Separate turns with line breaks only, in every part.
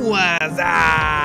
What's up?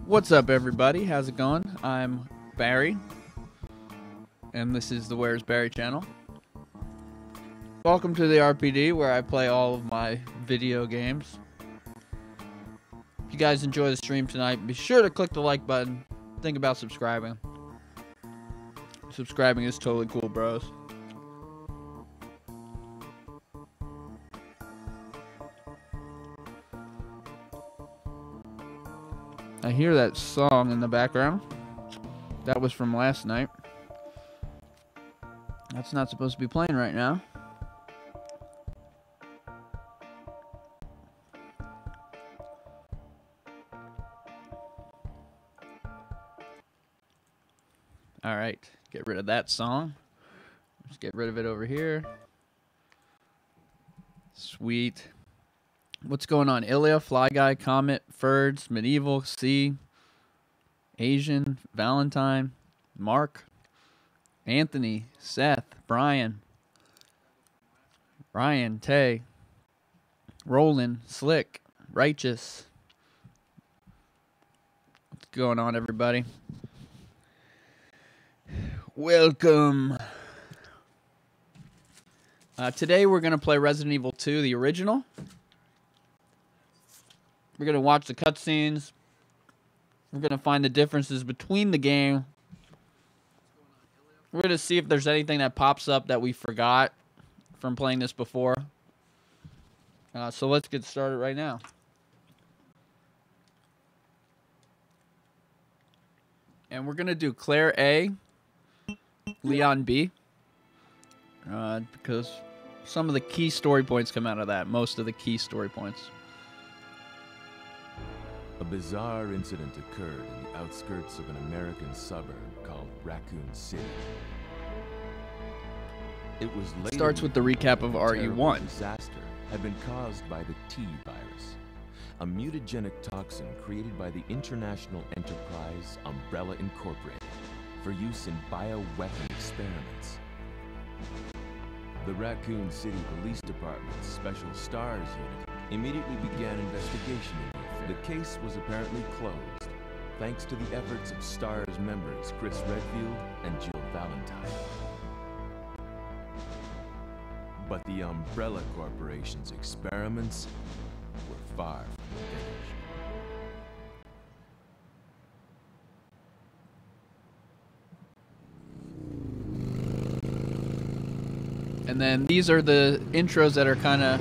What's up, everybody? How's it going? I'm Barry, and this is the Where's Barry channel. Welcome to the RPD, where I play all of my video games. If you guys enjoy the stream tonight, be sure to click the like button. Think about subscribing. Subscribing is totally cool, bros. I hear that song in the background. That was from last night. That's not supposed to be playing right now. Alright, get rid of that song. Let's get rid of it over here. Sweet. What's going on? Ilya, Fly Guy, Comet, Ferds, Medieval, C, Asian, Valentine, Mark, Anthony, Seth, Brian, Tay, Roland, Slick, Righteous. What's going on, everybody? Welcome. Today we're going to play Resident Evil 2, the original. We're going to watch the cutscenes. We're going to find the differences between the game. We're going to see if there's anything that pops up that we forgot from playing this before. So let's get started right now. And we're going to do Claire A, Leon B. Because some of the key story points come out of that. Most of the key story points.
A bizarre incident occurred in the outskirts of an American suburb called Raccoon City. It was later
Starts with the recap of RE1.
Disaster had been caused by the T virus, a mutagenic toxin created by the international enterprise Umbrella Incorporated for use in bioweapon experiments. The Raccoon City Police Department's Special Stars Unit immediately began investigation into the affair. The case was apparently closed, thanks to the efforts of STARS members Chris Redfield and Jill Valentine. But the Umbrella Corporation's experiments were far from finished.
And then these are the intros that are kind of...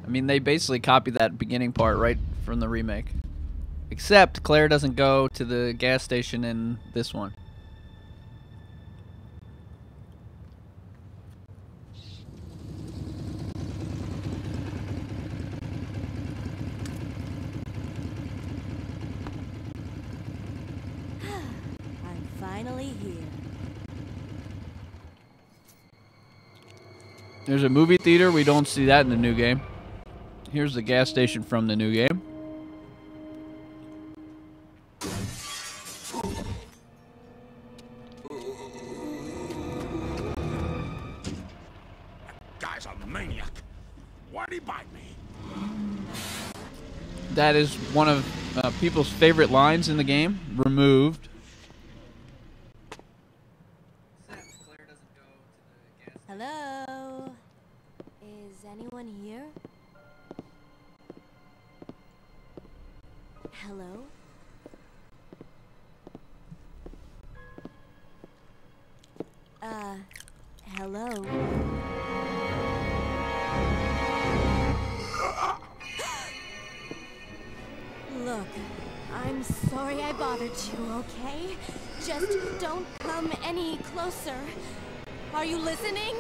I mean, they basically copy that beginning part right from the remake. Except Claire doesn't go to the gas station in this one.
I'm finally here.
There's a movie theater. We don't see that in the new game. Here's the gas station from the new game.
Guy's a maniac. Why'd he bite me?
That is one of people's favorite lines in the game. Removed.
Hello? Is anyone here? Hello? bother to, okay? Just don't come any closer. Are you listening?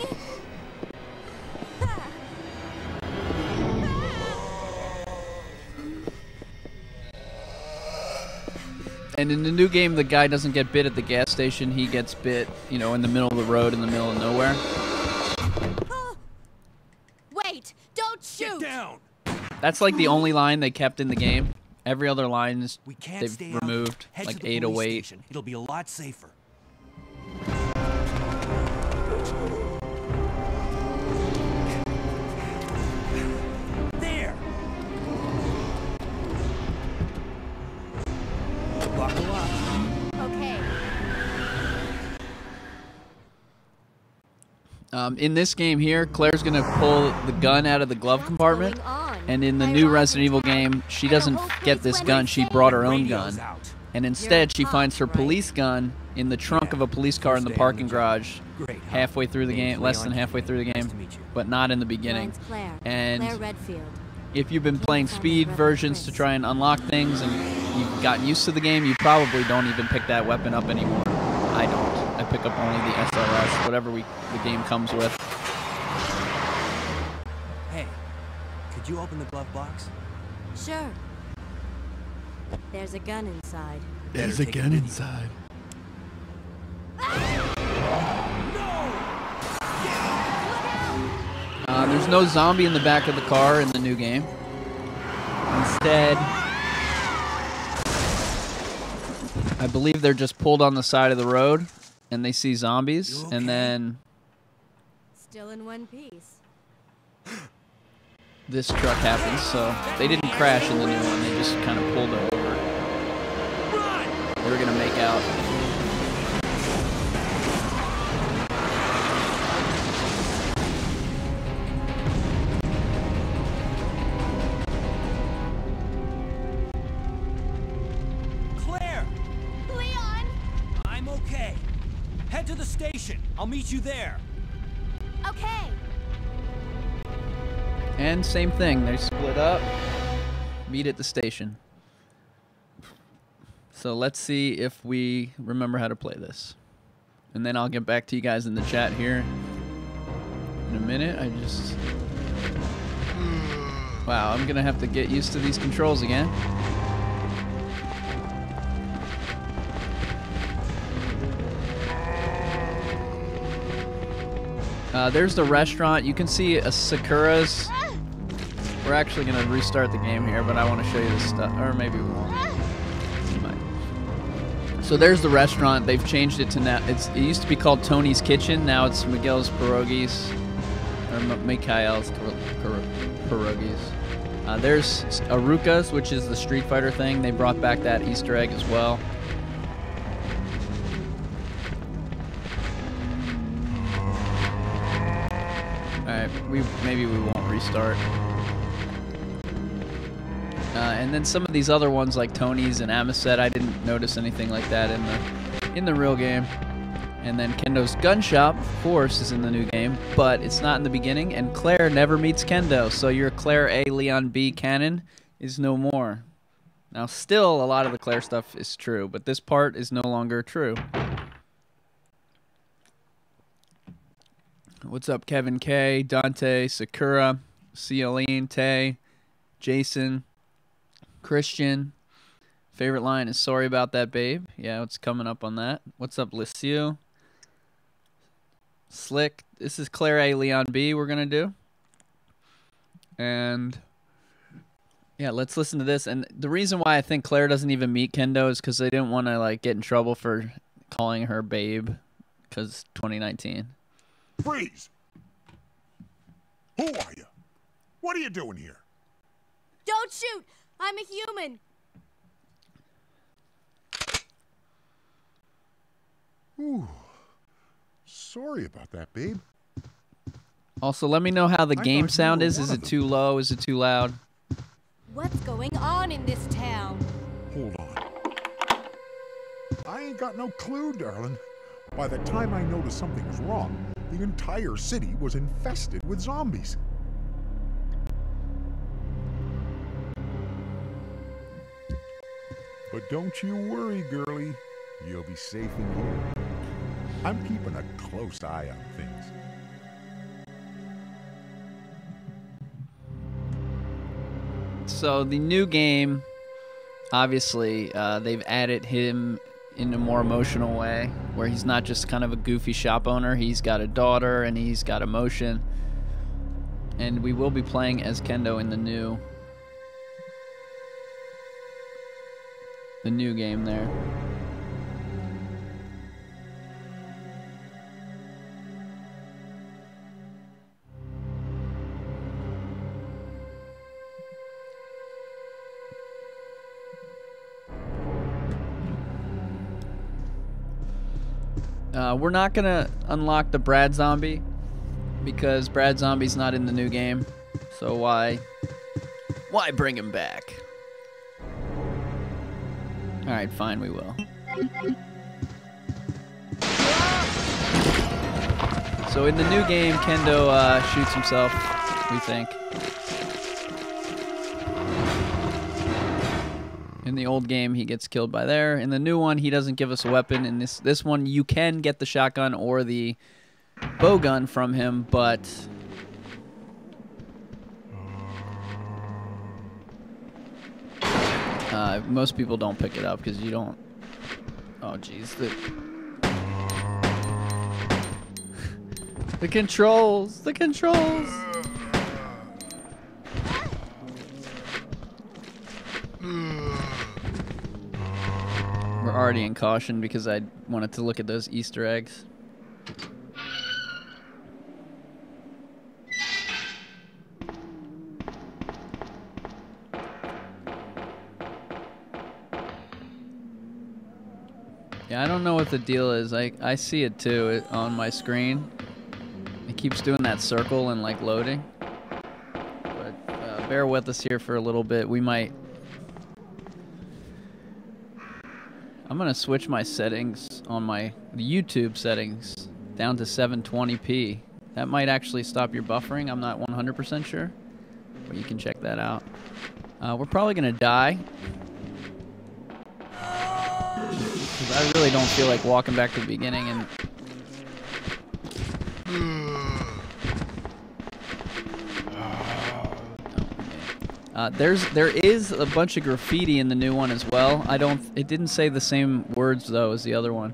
And in the new game, the guy doesn't get bit at the gas station. He gets bit, you know, in the middle of the road, in the middle of nowhere.
Wait! Don't shoot!
Get down!
That's like the only line they kept in the game. Every other line is
We can't
they've
stay out
removed,
here. Head
like
to the
808.
police station. It'll be a lot safer. There. Buckle up.
Okay.
In this game here, Claire's gonna pull the gun out of the glove compartment,
What's going on?
and in the
I
new
arrived
Resident
in
Evil
town,
game, she
and the
doesn't
whole
get
place
this
went
gun. She
insane.
brought her own
Radio's
gun,
out.
and instead she
cop,
finds her
right?
police gun in the trunk of a police car in the
First day on
parking
the job.
garage,
Great. huh?
halfway through the
Name's
game, less
Leon.
than halfway through the
Nice
game,
to meet you.
but not in the beginning.
Mine's Claire.
And
Claire Redfield.
if you've been playing
find
speed
that rebel
versions to
Chris.
try and unlock things and you've gotten used to the game, you probably don't even pick that weapon up anymore. I don't. I pick up only the SLS, whatever the game comes with.
Hey, could you open the glove box?
Sure. There's a gun inside.
There's a gun
inside. There's no zombie in the back of the car in the new game. Instead, I believe they're just pulled on the side of the road and they see zombies,
You okay?
and then
Still in one piece.
this truck happens. So they didn't crash in the new one, they just kind of pulled over. They were gonna make out.
Claire!
Leon!
I'm okay. Head to the station. I'll meet you there.
Okay.
And same thing, they split up, meet at the station. So let's see if we remember how to play this. And then I'll get back to you guys in the chat here in a minute. Wow, I'm gonna have to get used to these controls again. There's the restaurant. You can see a Sakura's. We're actually gonna restart the game here, but I want to show you this stuff, or maybe we won't. We might. So there's the restaurant. They've changed it to now. It used to be called Tony's Kitchen. Now it's Miguel's Pierogies, or Mikhail's Pierogies. There's Aruka's, which is the Street Fighter thing. They brought back that Easter egg as well. Alright, maybe we won't restart. And then some of these other ones like Tony's and Amoset, I didn't notice anything like that in the real game. And then Kendo's Gun Shop, of course, is in the new game, but it's not in the beginning. And Claire never meets Kendo, so your Claire A, Leon B canon is no more. Now, still, a lot of the Claire stuff is true, but this part is no longer true. What's up, Kevin K, Dante, Sakura, Celine, Tay, Jason, Christian. Favorite line is "Sorry about that, babe." Yeah, it's coming up on that. What's up, Lucio? Slick. This is Claire A, Leon B we're going to do. And yeah, let's listen to this. And the reason why I think Claire doesn't even meet Kendo is because they didn't want to like get in trouble for calling her babe, because 2019.
Freeze! Who are you? What are you doing here?
Don't shoot! I'm a human!
Ooh. Sorry about that, babe.
Also, let me know how the
I
game
thought you
sound
were
is.
one
Is
of
it
them.
too low? Is it too loud?
What's going on in this town?
Hold on. I ain't got no clue, darling. By the time I noticed something was wrong, the entire city was infested with zombies. But don't you worry, girlie. You'll be safe in here. I'm keeping a close eye on things.
So the new game, obviously, they've added him in a more emotional way, where he's not just kind of a goofy shop owner. He's got a daughter and he's got emotion. And we will be playing as Kendo in the new game there. We're not gonna unlock the Brad Zombie because Brad Zombie's not in the new game. So why bring him back? All right, fine, we will. So in the new game, Kendo shoots himself, we think. In the old game, he gets killed by there. In the new one, he doesn't give us a weapon. In this one, you can get the shotgun or the bow gun from him, but most people don't pick it up because you don't. Oh, jeez. The controls. The controls. We're already in caution because I wanted to look at those Easter eggs. Yeah, I don't know what the deal is. I see it too on my screen. It keeps doing that circle and like loading. But bear with us here for a little bit. We might... I'm going to switch my settings on the YouTube settings down to 720p. That might actually stop your buffering. I'm not 100% sure, but you can check that out. We're probably going to die. Because I really don't feel like walking back to the beginning and... There is a bunch of graffiti in the new one as well. It didn't say the same words though as the other one.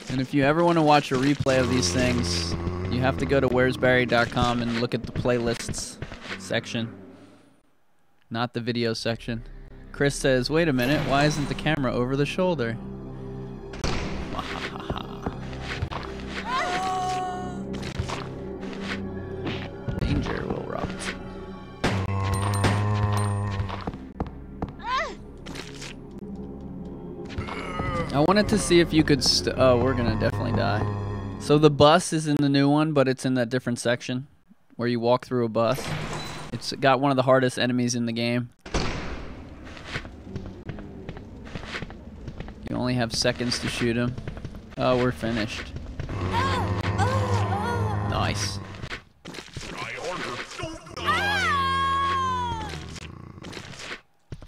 And if you ever want to watch a replay of these things, you have to go to where'sbarry.com and look at the playlists section, not the video section. Chris says, "Wait a minute, why isn't the camera over the shoulder?" Danger, Will Robinson. I wanted to see if you could oh, we're gonna definitely die. So the bus is in the new one, but it's in that different section where you walk through a bus. It's got one of the hardest enemies in the game. You only have seconds to shoot him. Oh, we're finished. Nice.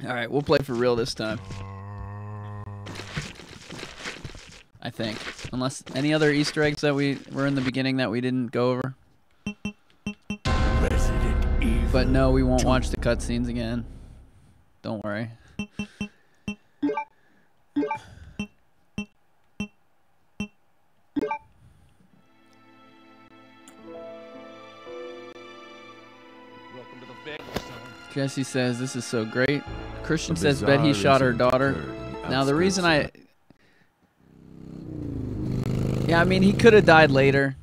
Alright, we'll play for real this time. I think. Unless any other Easter eggs that were in the beginning that we didn't go over. But no, we won't watch the cutscenes again. Don't worry. Jesse says, "This is so great." Christian says, "Bet he shot her daughter." Now the reason yeah, I mean, he could have died later,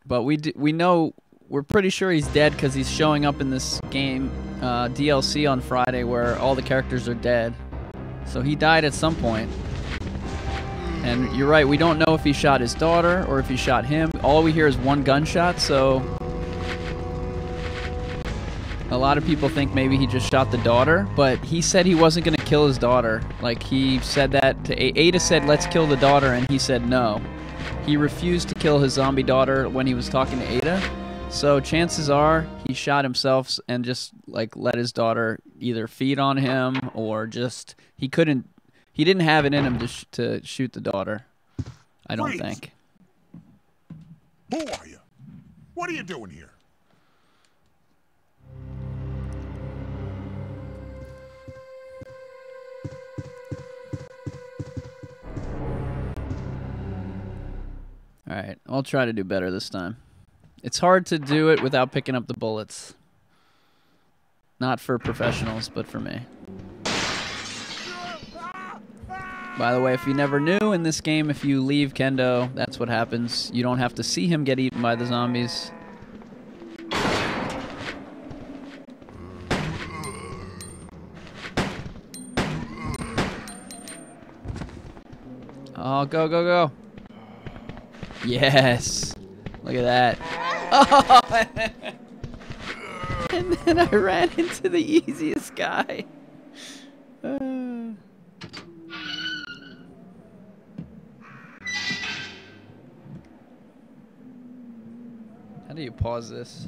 but we're pretty sure he's dead because he's showing up in this game DLC on Friday where all the characters are dead. So he died at some point. And you're right, we don't know if he shot his daughter or if he shot him. All we hear is one gunshot, so a lot of people think maybe he just shot the daughter, but he said he wasn't going to kill his daughter. Like, he said that to Ada said, "Let's kill the daughter," and he said no. he refused to kill his zombie daughter when he was talking to Ada. So chances are he shot himself and just like let his daughter either feed on him or just he didn't have it in him to shoot the daughter. I don't
Freeze.
think.
Who are you? What are you doing here?
All right, I'll try to do better this time. It's hard to do it without picking up the bullets. Not for professionals, but for me. By the way, if you never knew, in this game, if you leave Kendo, that's what happens. You don't have to see him get eaten by the zombies. Oh, go, go, go. Yes. Look at that. Oh! And then I ran into the easiest guy. How do you pause this?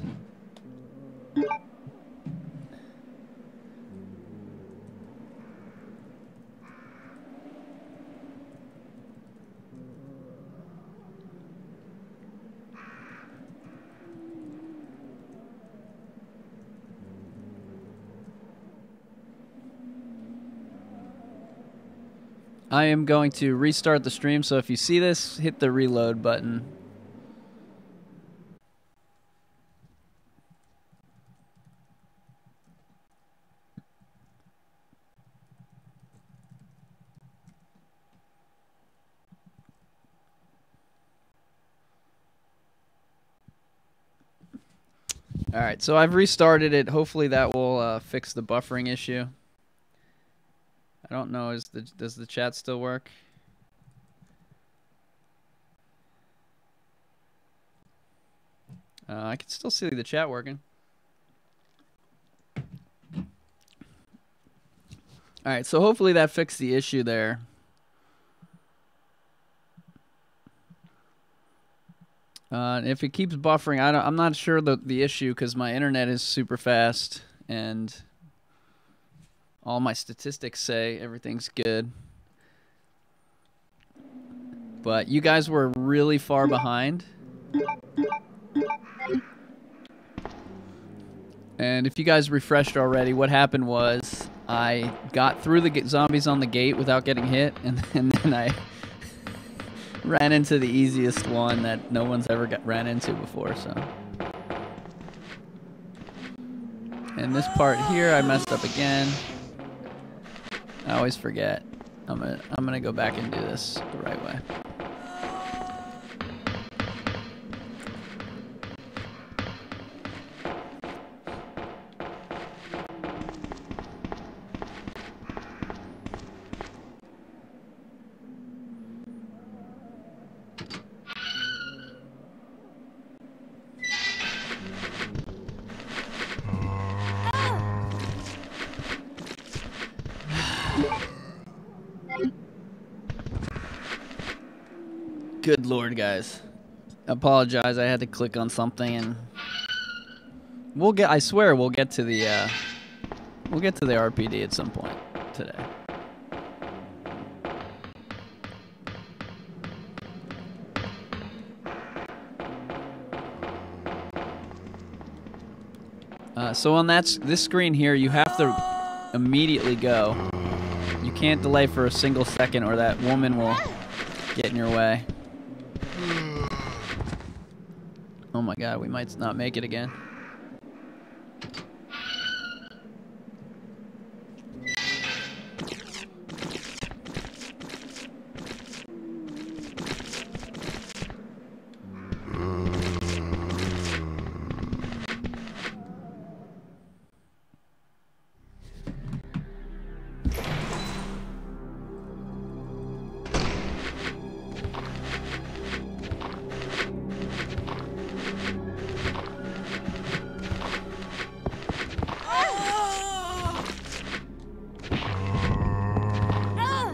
I am going to restart the stream, so if you see this, hit the reload button. Alright, so I've restarted it. Hopefully that will fix the buffering issue. I don't know, does the chat still work? I can still see the chat working. Alright, so hopefully that fixed the issue there. If it keeps buffering, I'm not sure the issue because my internet is super fast and all my statistics say everything's good. But you guys were really far behind. And if you guys refreshed already, what happened was I got through the zombies on the gate without getting hit, and then I ran into the easiest one that no one's ever ran into before. So, and this part here, I messed up again. I always forget. I'm gonna go back and do this the right way. Good lord, guys. Apologize, I had to click on something and I swear we'll get to the RPD at some point today. So on this screen here, you have to immediately go. You can't delay for a single second or that woman will get in your way. Oh my god, we might not make it again.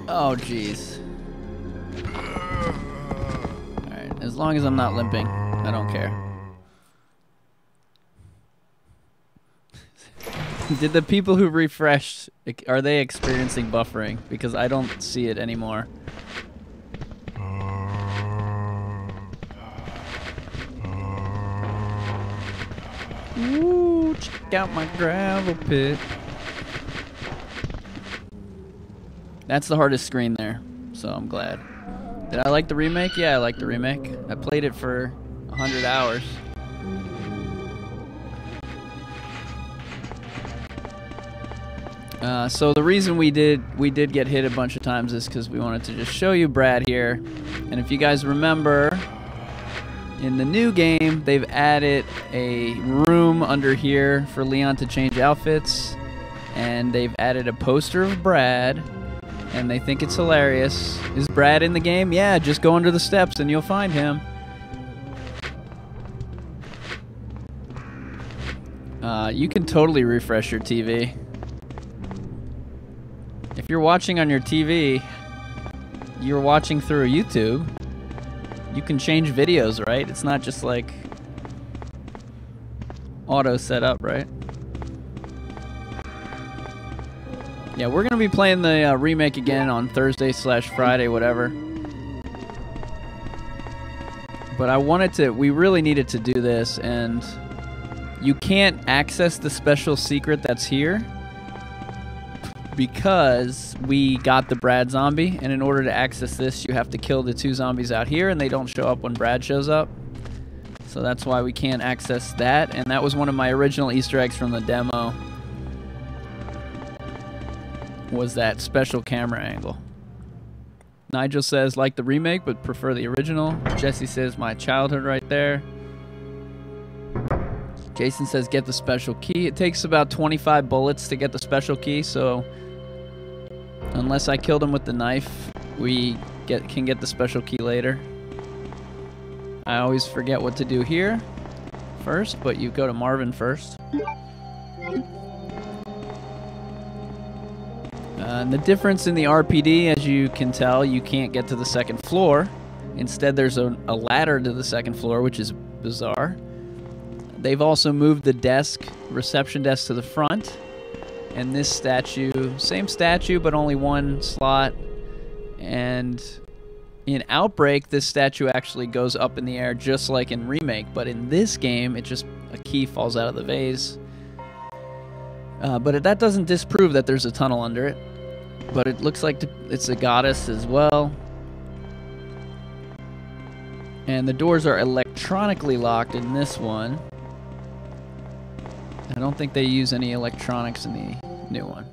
Oh, jeez. Alright. As long as I'm not limping, I don't care. Did the people who refreshed, are they experiencing buffering? Because I don't see it anymore. Ooh, check out my gravel pit. That's the hardest screen there, so I'm glad. Did I like the remake? Yeah, I like the remake. I played it for 100 hours. So the reason we did get hit a bunch of times is because we wanted to just show you Brad here. And if you guys remember, in the new game, they've added a room under here for Leon to change outfits. And they've added a poster of Brad. And they think it's hilarious. Is Brad in the game? Yeah, just go under the steps and you'll find him. You can totally refresh your TV. If you're watching on your TV, you're watching through YouTube, you can change videos, right? It's not just like auto set up, right? Yeah, we're gonna be playing the remake again on Thursday/Friday, whatever. But we really needed to do this, and you can't access the special secret that's here because we got the Brad zombie, and in order to access this, you have to kill the 2 zombies out here, and they don't show up when Brad shows up. So that's why we can't access that, and that was one of my original Easter eggs from the demo, was that special camera angle. Nigel says, like the remake, but prefer the original. Jesse says, my childhood right there. Jason says, get the special key. It takes about 25 bullets to get the special key, so unless I killed him with the knife, we can get the special key later. I always forget what to do here first, but you go to Marvin first. And the difference in the RPD, as you can tell, you can't get to the 2nd floor. Instead, there's a ladder to the 2nd floor, which is bizarre. They've also moved the reception desk to the front. And this statue, same statue, but only 1 slot. And in Outbreak, this statue actually goes up in the air just like in Remake. But in this game, a key falls out of the vase. But that doesn't disprove that there's a tunnel under it. But it looks like it's a goddess as well. And the doors are electronically locked in this one. I don't think they use any electronics in the new one.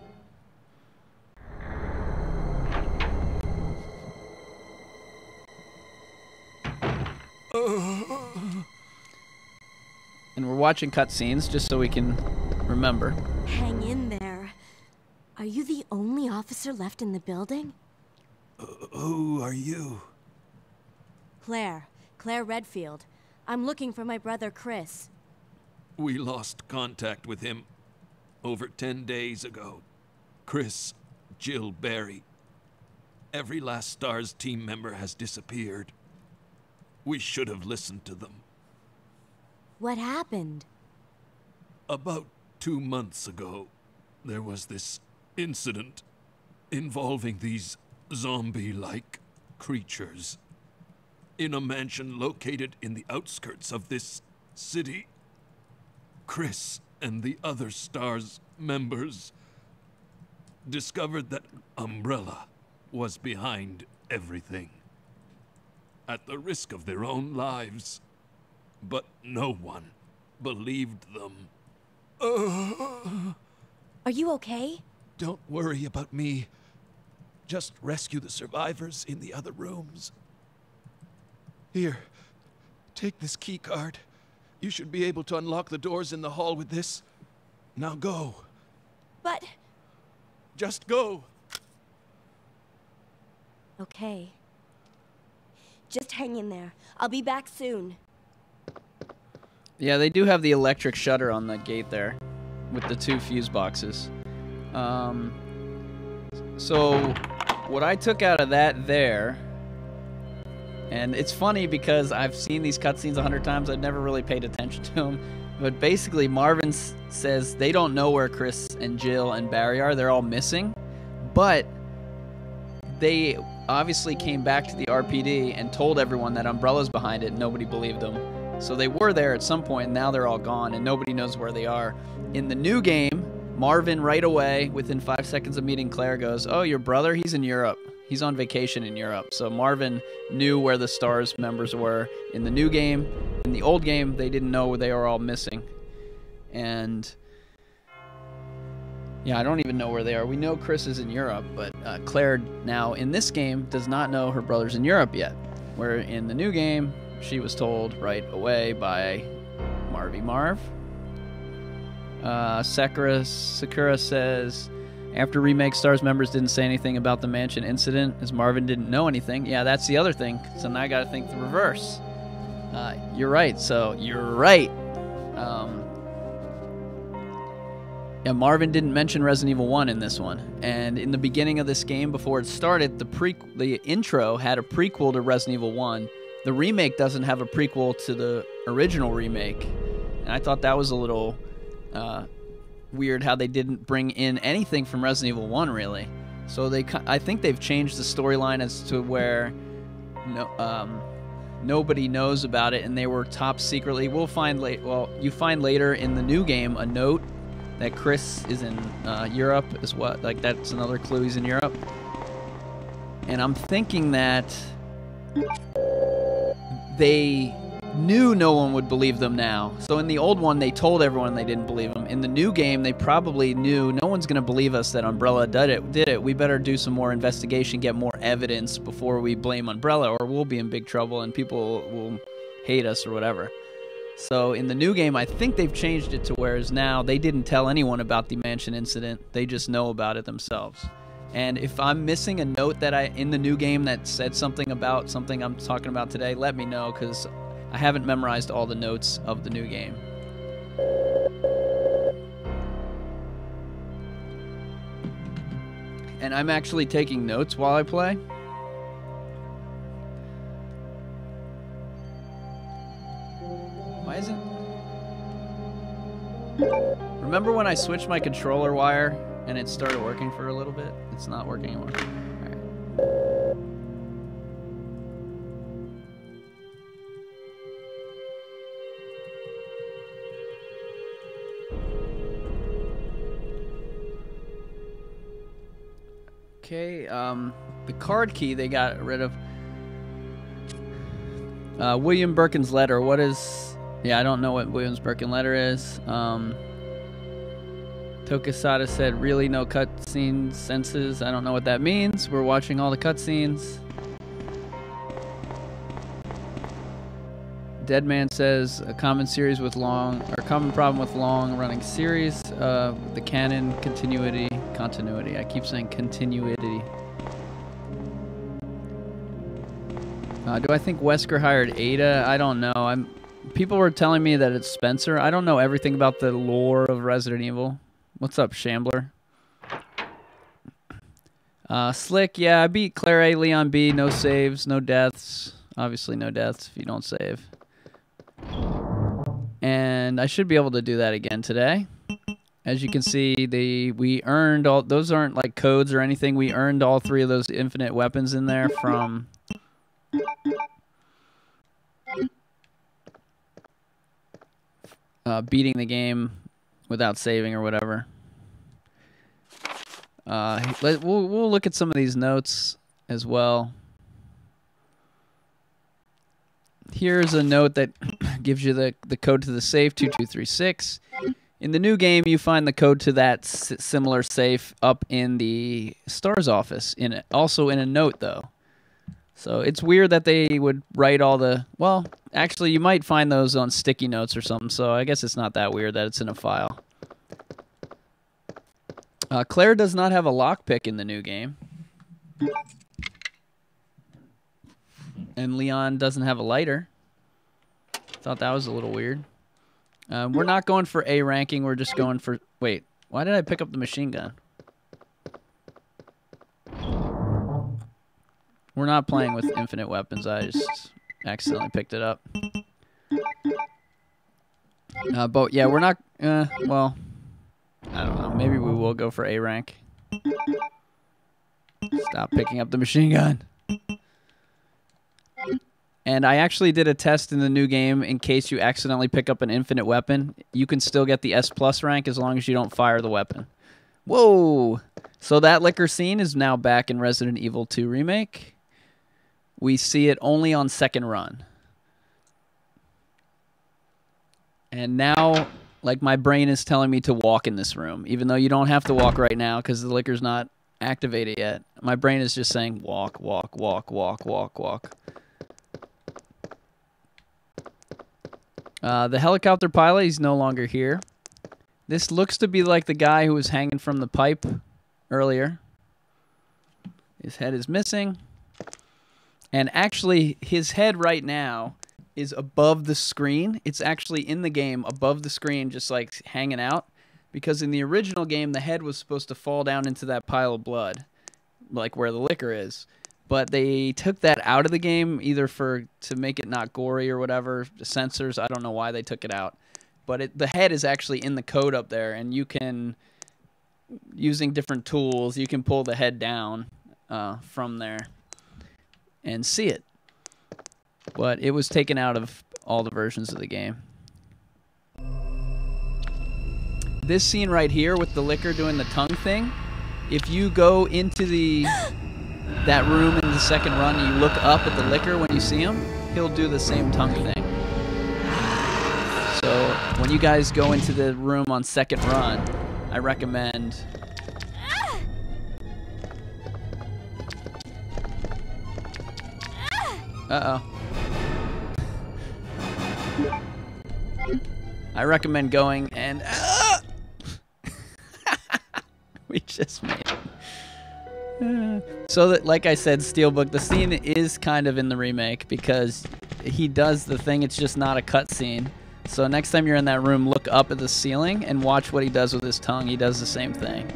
And we're watching cutscenes just so we can remember.
Hang in there. Are you the only officer left in the building?
Who are you?
Claire Redfield. I'm looking for my brother Chris.
We lost contact with him over 10 days ago. Chris, Jill, Barry. Every last STARS team member has disappeared. We should have listened to them.
What happened?
About 2 months ago, there was this incident involving these zombie-like creatures in a mansion located in the outskirts of this city. Chris and the other STARS members discovered that Umbrella was behind everything, at the risk of their own lives. But no one believed them.
Are you okay?
Don't worry about me. Just rescue the survivors in the other rooms. Here, take this key card. You should be able to unlock the doors in the hall with this. Now go.
But...
Just go.
Okay. Just hang in there. I'll be back soon.
Yeah, they do have the electric shutter on the gate there with the 2 fuse boxes. So what I took out of that there And it's funny because I've seen these cutscenes 100 times. I've never really paid attention to them. But basically, Marvin says they don't know where Chris and Jill and Barry are. They're all missing. But they obviously came back to the RPD and told everyone that Umbrella's behind it, and nobody believed them. So they were there at some point, and now they're all gone, and nobody knows where they are. In the new game, Marvin right away, within 5 seconds of meeting Claire, goes, "Oh, your brother? He's in Europe. He's on vacation in Europe." So Marvin knew where the STARS members were in the new game. In the old game, they didn't know they were all missing. And yeah, I don't even know where they are. We know Chris is in Europe, but Claire now in this game does not know her brother's in Europe yet. Where in the new game, she was told right away by Marv. Sakura says, after Remake, STARS members didn't say anything about the mansion incident as Marvin didn't know anything. Yeah, that's the other thing. So now I got to think the reverse. You're right. So you're right. Yeah, Marvin didn't mention Resident Evil 1 in this one. And in the beginning of this game, before it started, the intro had a prequel to Resident Evil 1. The remake doesn't have a prequel to the original remake. And I thought that was a little weird how they didn't bring in anything from Resident Evil 1, really. So I think they've changed the storyline as to where nobody knows about it, and they were top secretly. We'll find you find later in the new game a note that Chris is in Europe as well. Like, that's another clue he's in Europe. And I'm thinking that they knew no one would believe them now. So in the old one, they told everyone they didn't believe them. In the new game, they probably knew no one's going to believe us that Umbrella did it. We better do some more investigation, get more evidence before we blame Umbrella, or we'll be in big trouble and people will hate us or whatever. So in the new game, I think they've changed it to whereas now they didn't tell anyone about the mansion incident. They just know about it themselves. And if I'm missing a note that in the new game that said something about something I'm talking about today, let me know, because I haven't memorized all the notes of the new game. And I'm actually taking notes while I play. Why isn't... Remember when I switched my controller wire and it started working for a little bit? It's not working anymore. All right. Okay, the card key they got rid of. William Birkin's letter. What is... Yeah, I don't know what William's Birkin letter is. Tokisada said, really no cutscene senses. I don't know what that means. We're watching all the cutscenes. Deadman says, a common problem with long running series, the canon continuity. I keep saying continuity. Do I think Wesker hired Ada? I don't know. People were telling me that it's Spencer. I don't know everything about the lore of Resident Evil. What's up, Shambler? Slick, yeah, I beat Claire A, Leon B. No saves, no deaths. Obviously no deaths if you don't save. And I should be able to do that again today. As you can see, we earned all... Those aren't like codes or anything. We earned all 3 of those infinite weapons in there from... beating the game without saving or whatever. We'll look at some of these notes as well. Here's a note that gives you the code to the safe, 2236. In the new game, you find the code to that similar safe up in the STARS office, also in a note, though. So it's weird that they would write all the... Well, actually, you might find those on sticky notes or something, so I guess it's not that weird that it's in a file. Claire does not have a lockpick in the new game. And Leon doesn't have a lighter. Thought that was a little weird. We're not going for A ranking, we're just going for... Wait, why did I pick up the machine gun? We're not playing with infinite weapons. I just accidentally picked it up. But yeah, we're not. Well, I don't know. Maybe we will go for A rank. Stop picking up the machine gun. And I actually did a test in the new game in case you accidentally pick up an infinite weapon. You can still get the S+ rank as long as you don't fire the weapon. Whoa! So that liquor scene is now back in Resident Evil 2 Remake. We see it only on second run. And now, like, my brain is telling me to walk in this room, even though you don't have to walk right now because the liquor's not activated yet. My brain is just saying, walk, walk, walk, walk, walk, walk. The helicopter pilot, he's no longer here. This looks to be like the guy who was hanging from the pipe earlier. His head is missing. And actually, his head right now is above the screen. It's actually in the game above the screen, just like hanging out. Because in the original game, the head was supposed to fall down into that pile of blood, like where the liquor is. But they took that out of the game, either to make it not gory or whatever, the censors. I don't know why they took it out. But the head is actually in the code up there, and you can, using different tools, you can pull the head down from there and see it. But it was taken out of all the versions of the game. This scene right here with the liquor doing the tongue thing, if you go into that room in the second run and you look up at the liquor when you see him, he'll do the same tongue thing. So when you guys go into the room on second run, I recommend... Uh-oh. I recommend going and... We just made it. So that, like I said, Steelbook, the scene is kind of in the remake because he does the thing. It's just not a cutscene. So next time you're in that room, look up at the ceiling and watch what he does with his tongue. He does the same thing.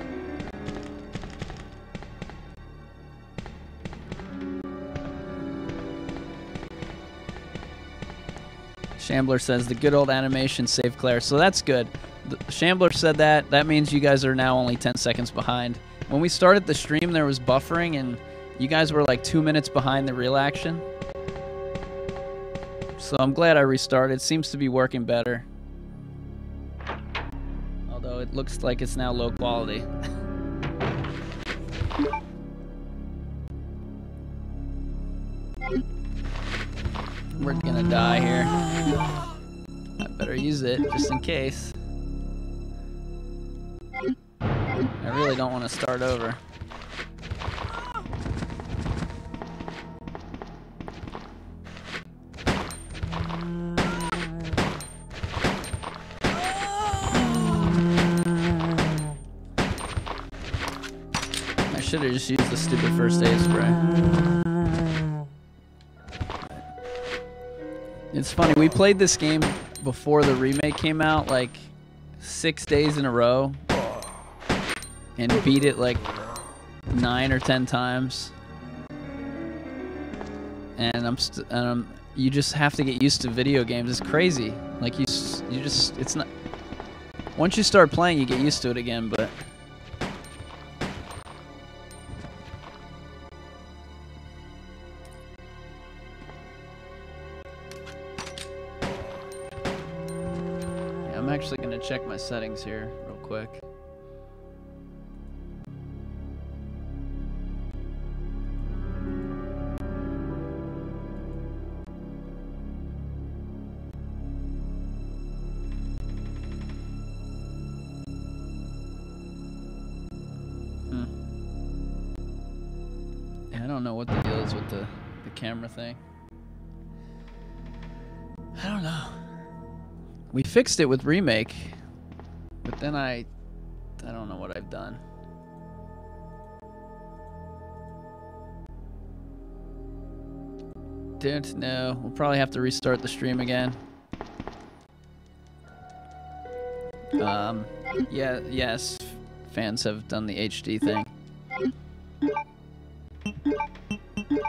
Shambler says the good old animation saved Claire. So that's good. Shambler said that. That means you guys are now only 10 seconds behind. When we started the stream, there was buffering, and you guys were like 2 minutes behind the real action. So I'm glad I restarted. Seems to be working better. Although it looks like it's now low quality. We're gonna die here. I better use it just in case. I really don't want to start over. I should have just used the stupid first aid spray. It's funny, we played this game before the remake came out, like 6 days in a row, and beat it like 9 or 10 times. And you just have to get used to video games. It's crazy. Like it's not. Once you start playing, you get used to it again. But yeah, I'm actually gonna check my settings here real quick. I don't know what the deal is with the camera thing. I don't know. We fixed it with Remake, but then I don't know what I've done. Don't know. We'll probably have to restart the stream again. Yeah, yes, fans have done the HD thing. You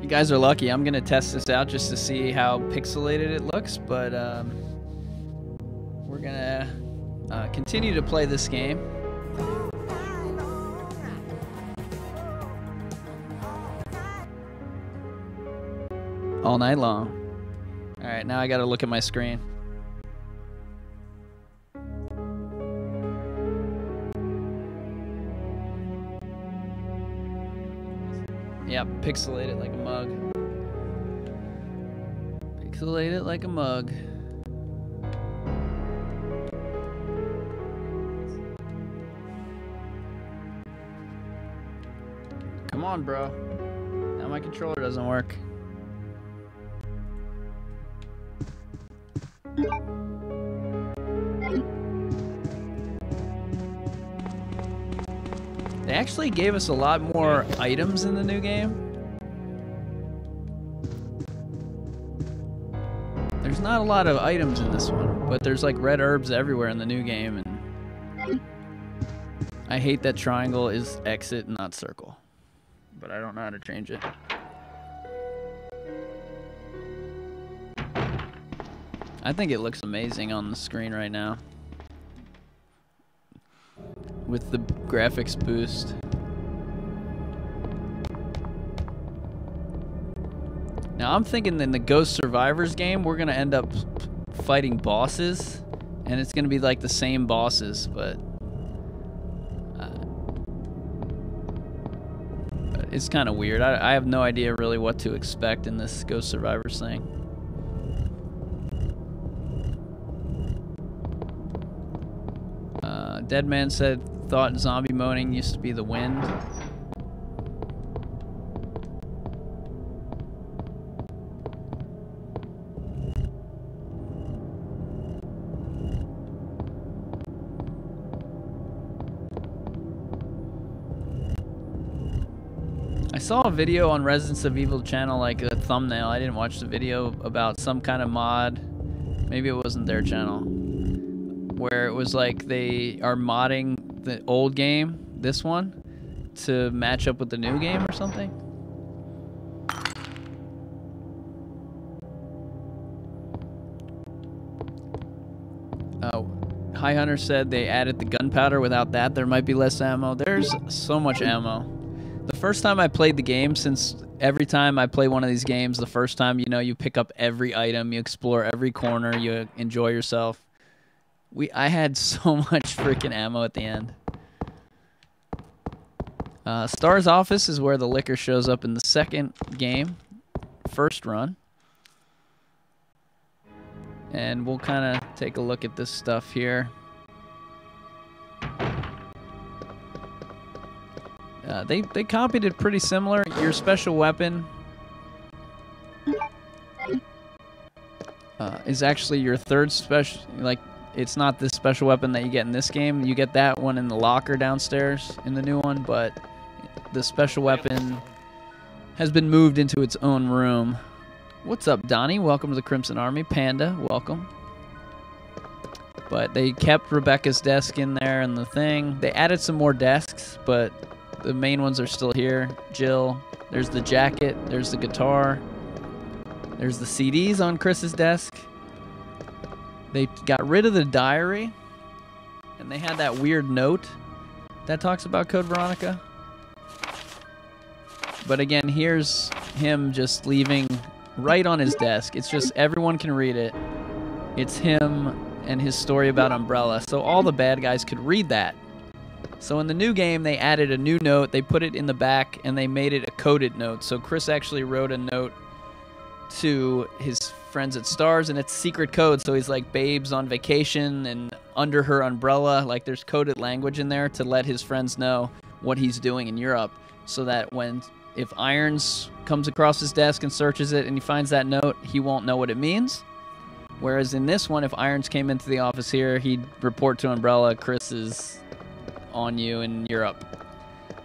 guys are lucky. I'm gonna test this out just to see how pixelated it looks, but we're gonna continue to play this game. All night long. All right, now I gotta look at my screen. Yep, pixelate it like a mug. Pixelate it like a mug. Come on, bro. Now my controller doesn't work. They actually gave us a lot more items in the new game. There's not a lot of items in this one, but there's like red herbs everywhere in the new game, and I hate that triangle is exit, not circle. But I don't know how to change it. I think it looks amazing on the screen right now with the graphics boost. Now I'm thinking in the Ghost Survivors game we're gonna end up fighting bosses, and it's gonna be like the same bosses, but it's kind of weird. I have no idea really what to expect in this Ghost Survivors thing. Dead Man said, thought zombie moaning used to be the wind. I saw a video on Residence of Evil channel, like a thumbnail. I didn't watch the video, about some kind of mod. Maybe it wasn't their channel, where it was like they are modding the old game, this one, to match up with the new game or something. High Hunter said they added the gunpowder. Without that, there might be less ammo. There's so much ammo. The first time I played the game, since every time I play one of these games, the first time, you know, you pick up every item, you explore every corner, you enjoy yourself. I had so much freaking ammo at the end. Star's office is where the liquor shows up in the second game, first run. And we'll kind of take a look at this stuff here. They copied it pretty similar. Your special weapon is actually your third special, like, it's not this special weapon that you get in this game. You get that one in the locker downstairs in the new one, but the special weapon has been moved into its own room. What's up, Donnie? Welcome to the Crimson Army. Panda, welcome. But they kept Rebecca's desk in there and the thing. They added some more desks, but the main ones are still here. Jill, there's the jacket, there's the guitar, there's the CDs on Chris's desk. They got rid of the diary, and they had that weird note that talks about Code Veronica. But again, here's him just leaving right on his desk. It's just everyone can read it. It's him and his story about Umbrella, so all the bad guys could read that. So in the new game, they added a new note, they put it in the back, and they made it a coded note. So Chris actually wrote a note to his friends at Stars, and it's secret code, so he's like, babes on vacation and under her umbrella, like there's coded language in there to let his friends know what he's doing in Europe, so that if Irons comes across his desk and searches it and he finds that note, he won't know what it means. Whereas in this one, if Irons came into the office here, he'd report to Umbrella, Chris is on you in Europe.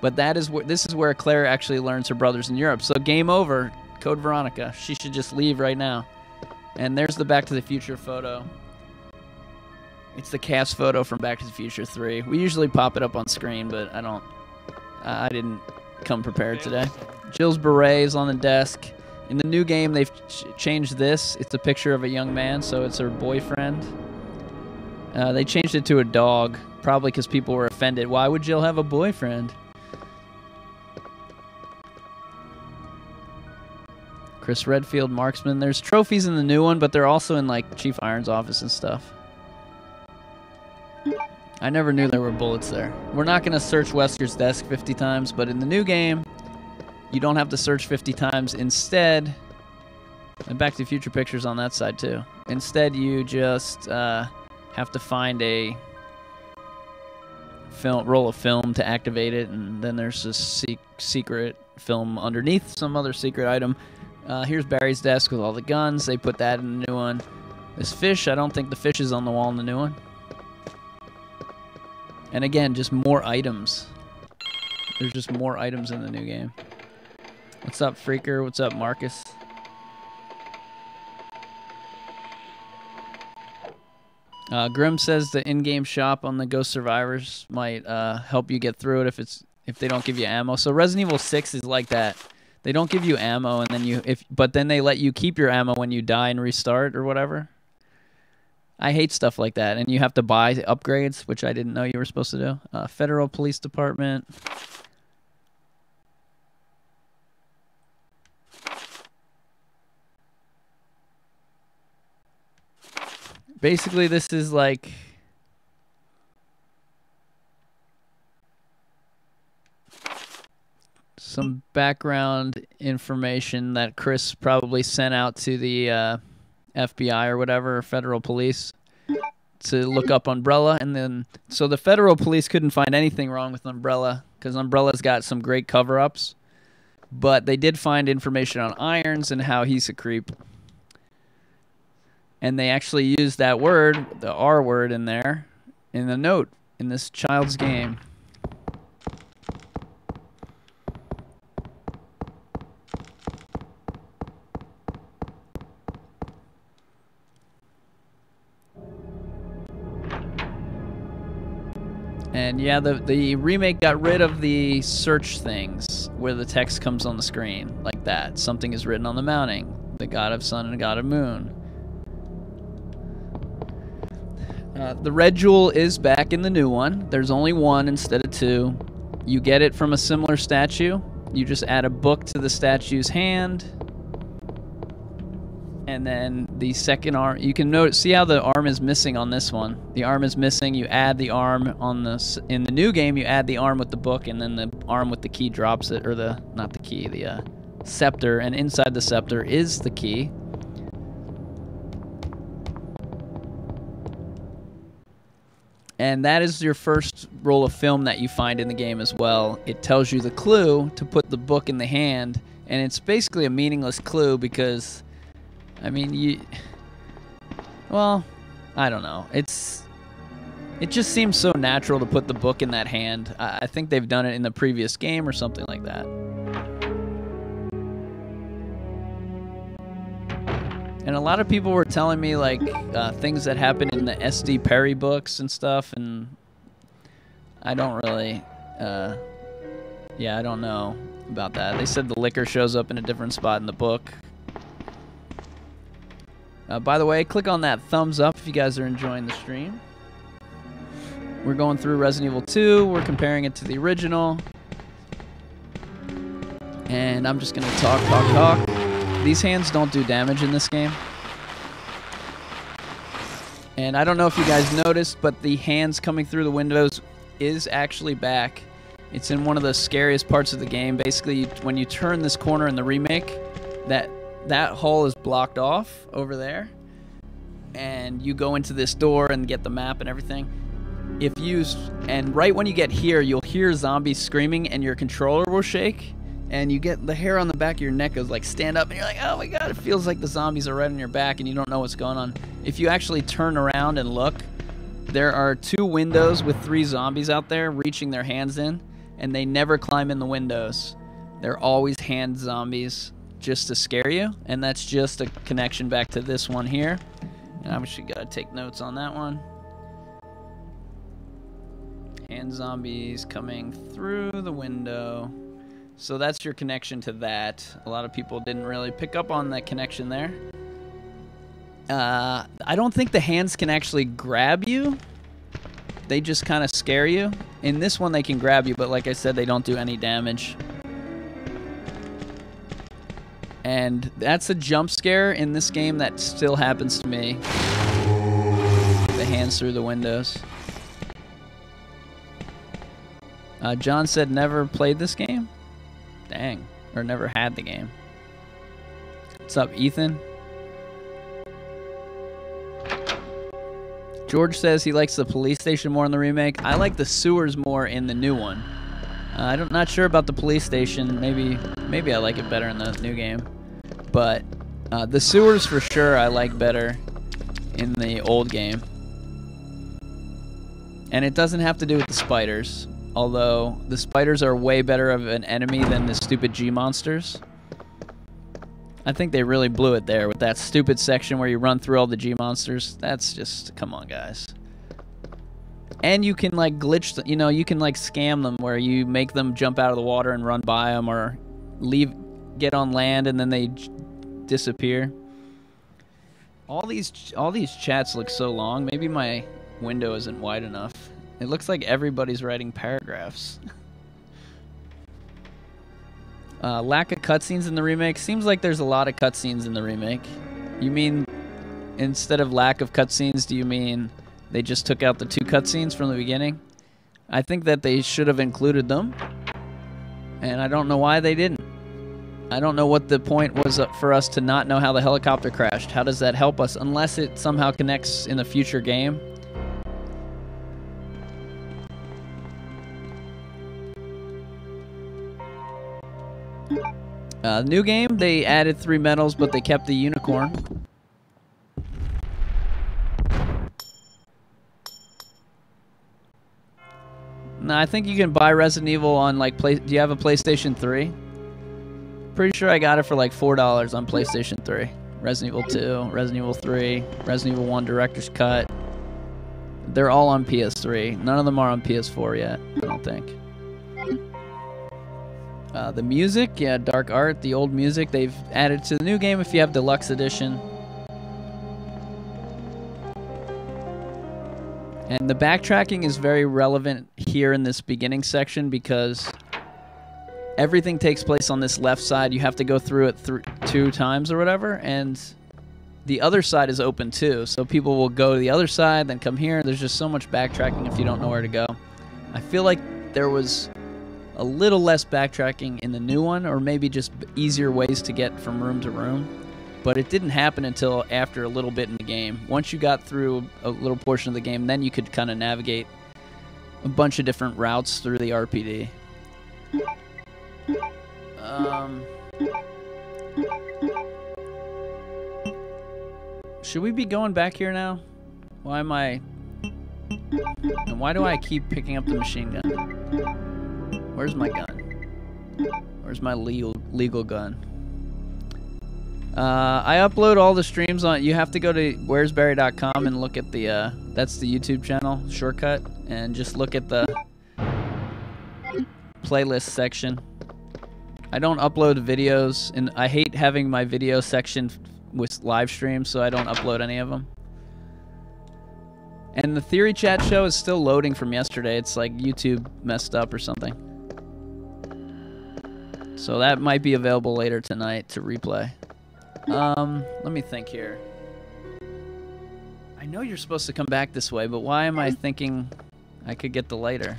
But this is where Claire actually learns her brother's in Europe. So game over. Code Veronica. She should just leave right now. And there's the Back to the Future photo. It's the cast photo from Back to the Future 3. We usually pop it up on screen, but I didn't come prepared today. Jill's beret is on the desk. In the new game, they've changed this. It's a picture of a young man, so it's her boyfriend. They changed it to a dog, probably because people were offended. Why would Jill have a boyfriend? Chris Redfield, marksman. There's trophies in the new one, but they're also in like Chief Iron's office and stuff. I never knew there were bullets there. We're not going to search Wesker's desk 50 times, but in the new game, you don't have to search 50 times. Instead, and Back to the Future pictures on that side too. Instead, you just have to find a roll of film to activate it, and then there's this secret film underneath some other secret item. Here's Barry's desk with all the guns. They put that in the new one. This fish, I don't think the fish is on the wall in the new one. And again, just more items. There's just more items in the new game. What's up, Freaker? What's up, Marcus? Grim says the in-game shop on the Ghost Survivors might help you get through it if they don't give you ammo. So Resident Evil 6 is like that. They don't give you ammo, and then but then they let you keep your ammo when you die and restart or whatever. I hate stuff like that, and you have to buy upgrades, which I didn't know you were supposed to do. Federal Police Department. Basically, this is like some background information that Chris probably sent out to the FBI or whatever, federal police, to look up Umbrella. And then, so the federal police couldn't find anything wrong with Umbrella because Umbrella's got some great cover-ups. But they did find information on Irons and how he's a creep. And they actually used that word, the R word, in there, in the note, in this child's game. And yeah, the remake got rid of the search things where the text comes on the screen like that. Something is written on the mounting. The god of sun and the god of moon. The red jewel is back in the new one. There's only one instead of two. You get it from a similar statue. You just add a book to the statue's hand. And then the second arm, you can see how the arm is missing on this one. The arm is missing. You add the arm on in the new game. You add the arm with the book, and then the arm with the key drops it, or not the key, the scepter. And inside the scepter is the key. And that is your first roll of film that you find in the game as well. It tells you the clue to put the book in the hand, and it's basically a meaningless clue because, I mean, well, I don't know. It just seems so natural to put the book in that hand. I think they've done it in the previous game or something like that. And a lot of people were telling me, like, things that happen in the S.D. Perry books and stuff, and I don't really, yeah, I don't know about that. They said the liquor shows up in a different spot in the book. By the way, click on that thumbs up if you guys are enjoying the stream. We're going through Resident Evil 2. We're comparing it to the original. And I'm just going to talk. These hands don't do damage in this game. And I don't know if you guys noticed, but the hands coming through the windows is actually back. It's in one of the scariest parts of the game. Basically, when you turn this corner in the remake, that hole is blocked off over there. And you go into this door and get the map and everything. And right when you get here, you'll hear zombies screaming and your controller will shake. And you get the hair on the back of your neck goes like stand up and you're like, oh my god, it feels like the zombies are right on your back and you don't know what's going on. If you actually turn around and look, there are 2 windows with 3 zombies out there reaching their hands in, and they never climb in the windows. They're always hand zombies just to scare you, and that's just a connection back to this one here. And I'm actually gotta take notes on that one. Hand zombies coming through the window. So that's your connection to that. A lot of people didn't really pick up on that connection there. I don't think the hands can actually grab you. They just kind of scare you. In this one, they can grab you, but like I said, they don't do any damage. And that's a jump scare in this game that still happens to me. The hands through the windows. John said never played this game? Dang. Or never had the game. What's up, Ethan? George says he likes the police station more in the remake. I like the sewers more in the new one. I'm not sure about the police station. Maybe I like it better in the new game. But the sewers for sure I like better in the old game. And it doesn't have to do with the spiders. Although the spiders are way better of an enemy than the stupid G-monsters. I think they really blew it there with that stupid section where you run through all the G-monsters. That's just, come on, guys. And you can, like, glitch, you know, you can, like, scam them where you make them jump out of the water and run by them, or get on land and then they disappear. All these chats look so long. Maybe my window isn't wide enough. It looks like everybody's writing paragraphs. Lack of cutscenes in the remake. Seems like there's a lot of cutscenes in the remake. You mean instead of lack of cutscenes, do you mean they just took out the 2 cutscenes from the beginning? I think that they should have included them, and I don't know why they didn't. I don't know what the point was for us to not know how the helicopter crashed. How does that help us? Unless it somehow connects in a future game. New game, they added 3 medals, but they kept the unicorn. No, I think you can buy Resident Evil on, like, do you have a PlayStation 3? Pretty sure I got it for like $4 on PlayStation 3. Resident Evil 2, Resident Evil 3, Resident Evil 1 Director's Cut. They're all on PS3. None of them are on PS4 yet, I don't think. The music, yeah, Dark Art, the old music, they've added to the new game if you have Deluxe Edition. And the backtracking is very relevant here in this beginning section because everything takes place on this left side. You have to go through it 2 times or whatever, and the other side is open too. So people will go to the other side, then come here. There's just so much backtracking if you don't know where to go. I feel like there was a little less backtracking in the new one, or maybe just easier ways to get from room to room. But it didn't happen until after a little bit in the game. Once you got through a little portion of the game, then you could kind of navigate a bunch of different routes through the RPD. Should we be going back here now? Why am I... And why do I keep picking up the machine gun? Where's my gun? Where's my legal gun? I upload all the streams on... You have to go to where'sbarry.com and look at the... that's the YouTube channel shortcut. And just look at the playlist section. I don't upload videos, and I hate having my video section with live streams, so I don't upload any of them. And the Theory Chat show is still loading from yesterday. It's like YouTube messed up or something. So that might be available later tonight to replay. Let me think here. I know you're supposed to come back this way, but why am I thinking I could get the lighter?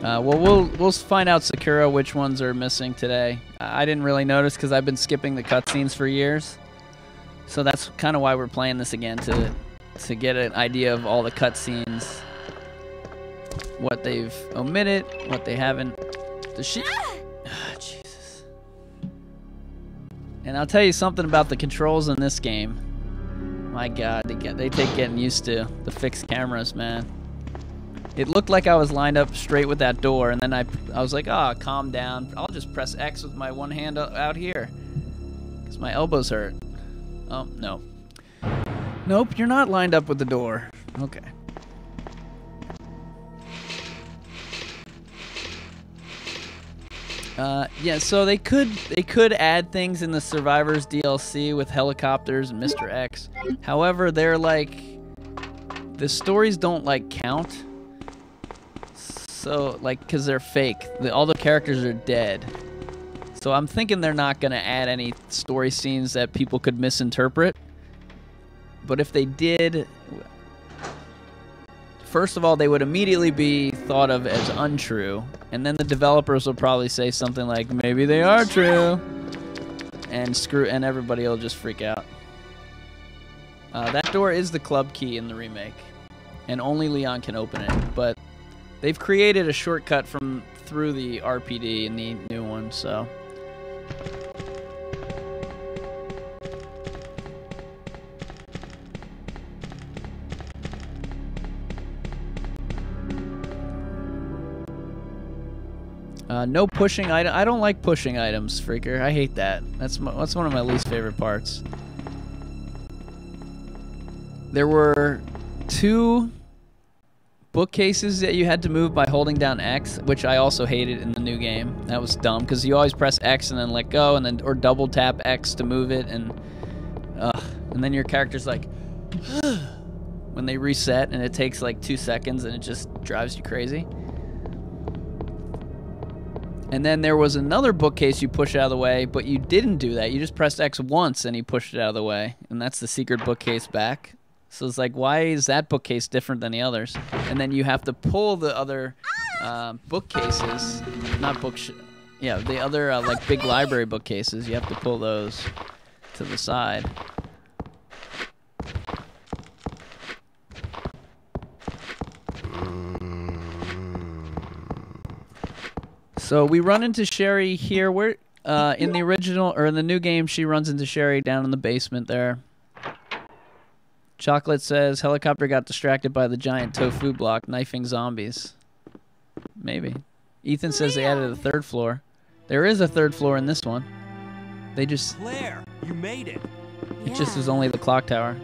Well, we'll find out, Sakura, which ones are missing today. I didn't really notice because I've been skipping the cutscenes for years. So that's kind of why we're playing this again, to get an idea of all the cutscenes, what they've omitted, what they haven't. Does she? Ah, Jesus. And I'll tell you something about the controls in this game. My God, they take getting used to the fixed cameras, man. It looked like I was lined up straight with that door, and then I was like, oh, calm down. I'll just press X with my one hand out here, because my elbows hurt. Oh, no. Nope, you're not lined up with the door. Okay. Yeah, so they could add things in the Survivors DLC with helicopters and Mr. X. However, they're like, the stories don't like count. So like, cause they're fake. All the characters are dead. So I'm thinking they're not gonna add any story scenes that people could misinterpret. But if they did, first of all, they would immediately be thought of as untrue, and then the developers will probably say something like, maybe they are true, and everybody will just freak out. That door is the club key in the remake, and only Leon can open it, but they've created a shortcut through the RPD in the new one, so... no pushing item. I don't like pushing items, Freaker. I hate that. That's one of my least favorite parts. There were 2 bookcases that you had to move by holding down X, which I also hated in the new game. That was dumb because you always press X and then let go, and then or double tap X to move it, and then your character's like when they reset, and it takes like 2 seconds, and it just drives you crazy. And then there was another bookcase you push out of the way, but you didn't do that. You just pressed X once and he pushed it out of the way. And that's the secret bookcase back. So it's like, why is that bookcase different than the others? And then you have to pull the other bookcases, the other like big library bookcases. You have to pull those to the side. So we run into Sherry here. We're in the original, or in the new game, she runs into Sherry down in the basement there. Chocolate says, helicopter got distracted by the giant tofu block knifing zombies. Maybe. Ethan says they added a 3rd floor. There is a 3rd floor in this one. They just...
Claire, you made it.
It just is only the clock tower.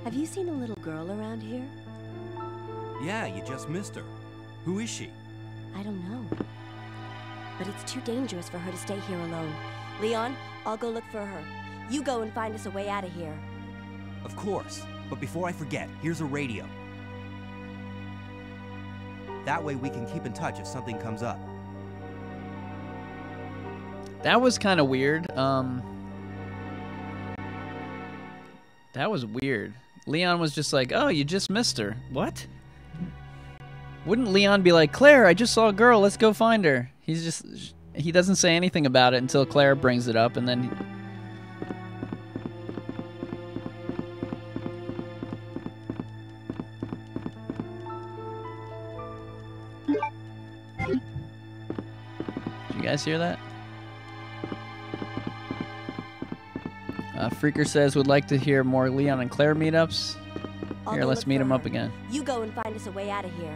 Have you seen a little girl around here?
Yeah, you just missed her. Who is she?
I don't know. But it's too dangerous for her to stay here alone. Leon, I'll go look for her. You go and find us a way out of here.
Of course. But before I forget, here's a radio. That way we can keep in touch if something comes up.
That was kind of weird. That was weird. Leon was just like, oh, you just missed her. What? Wouldn't Leon be like, Claire, I just saw a girl, let's go find her? He doesn't say anything about it until Claire brings it up, and then... Did you guys hear that? Freaker says, would like to hear more Leon and Claire meetups. Here, let's meet them up again.
You go and find us a way out of here.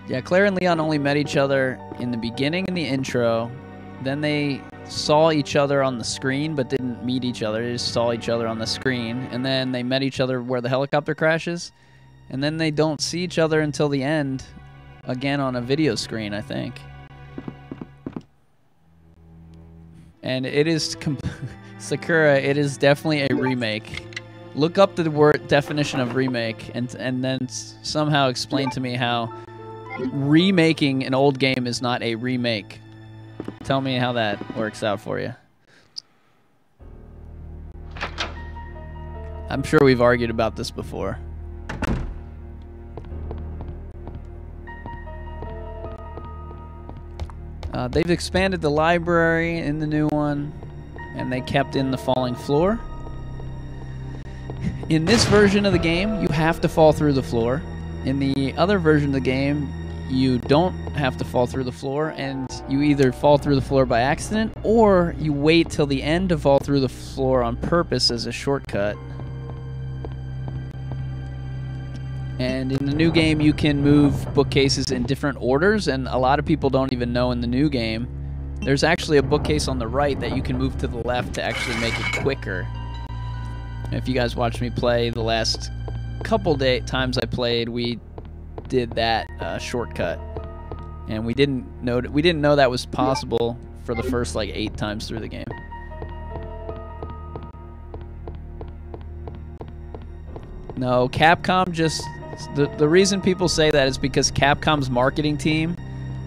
Yeah, Claire and Leon only met each other in the beginning in the intro. Then they saw each other on the screen but didn't meet each other. They just saw each other on the screen. And then they met each other where the helicopter crashes. And then they don't see each other until the end, again on a video screen, I think. And it is... Sakura, it is definitely a remake. Look up the word definition of remake and then somehow explain to me how remaking an old game is not a remake. Tell me how that works out for you. I'm sure we've argued about this before. They've expanded the library in the new one, and they kept in the falling floor. In this version of the game, you have to fall through the floor. In the other version of the game, you don't have to fall through the floor, and you either fall through the floor by accident, or you wait till the end to fall through the floor on purpose as a shortcut. And in the new game, you can move bookcases in different orders, and a lot of people don't even know in the new game. There's actually a bookcase on the right that you can move to the left to actually make it quicker. If you guys watched me play the last couple times I played, we did that shortcut, and we didn't know that was possible for the first like 8 times through the game. No, Capcom just the reason people say that is because Capcom's marketing team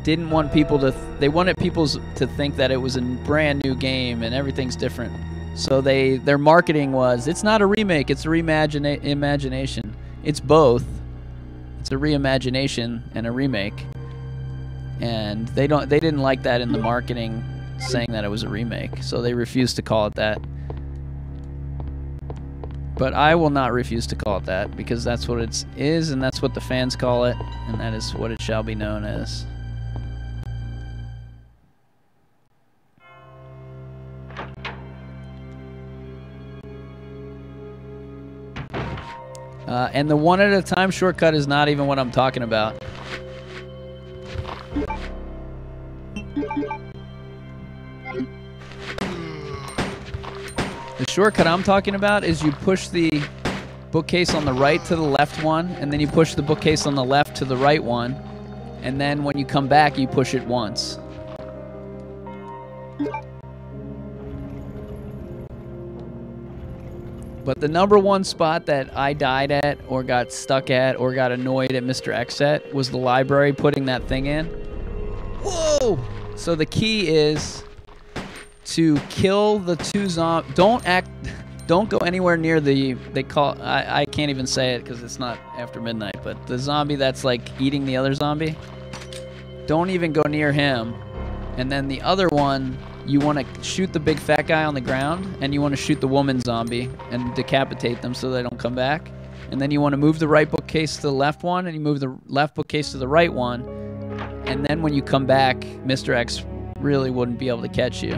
didn't want people to they wanted people to think that it was a brand new game and everything's different. So their marketing was, it's not a remake, it's a reimagination. It's both. It's a reimagination and a remake. And they didn't like that in the marketing, saying that it was a remake. So they refused to call it that. But I will not refuse to call it that, because that's what it is, and that's what the fans call it, and that is what it shall be known as. And the one at a time shortcut is not even what I'm talking about. The shortcut I'm talking about is you push the bookcase on the right to the left one, and then you push the bookcase on the left to the right one, and then when you come back, you push it once. But the #1 spot that I died at, or got stuck at, or got annoyed at Mr. X at was the library putting that thing in. Whoa! So the key is to kill the 2 zombies. Don't go anywhere near the, I can't even say it because it's not after midnight, but the zombie that's like eating the other zombie. Don't even go near him. And then the other one, you want to shoot the big fat guy on the ground, and you want to shoot the woman zombie and decapitate them so they don't come back. And then you want to move the right bookcase to the left one, and you move the left bookcase to the right one. And then when you come back, Mr. X really wouldn't be able to catch you.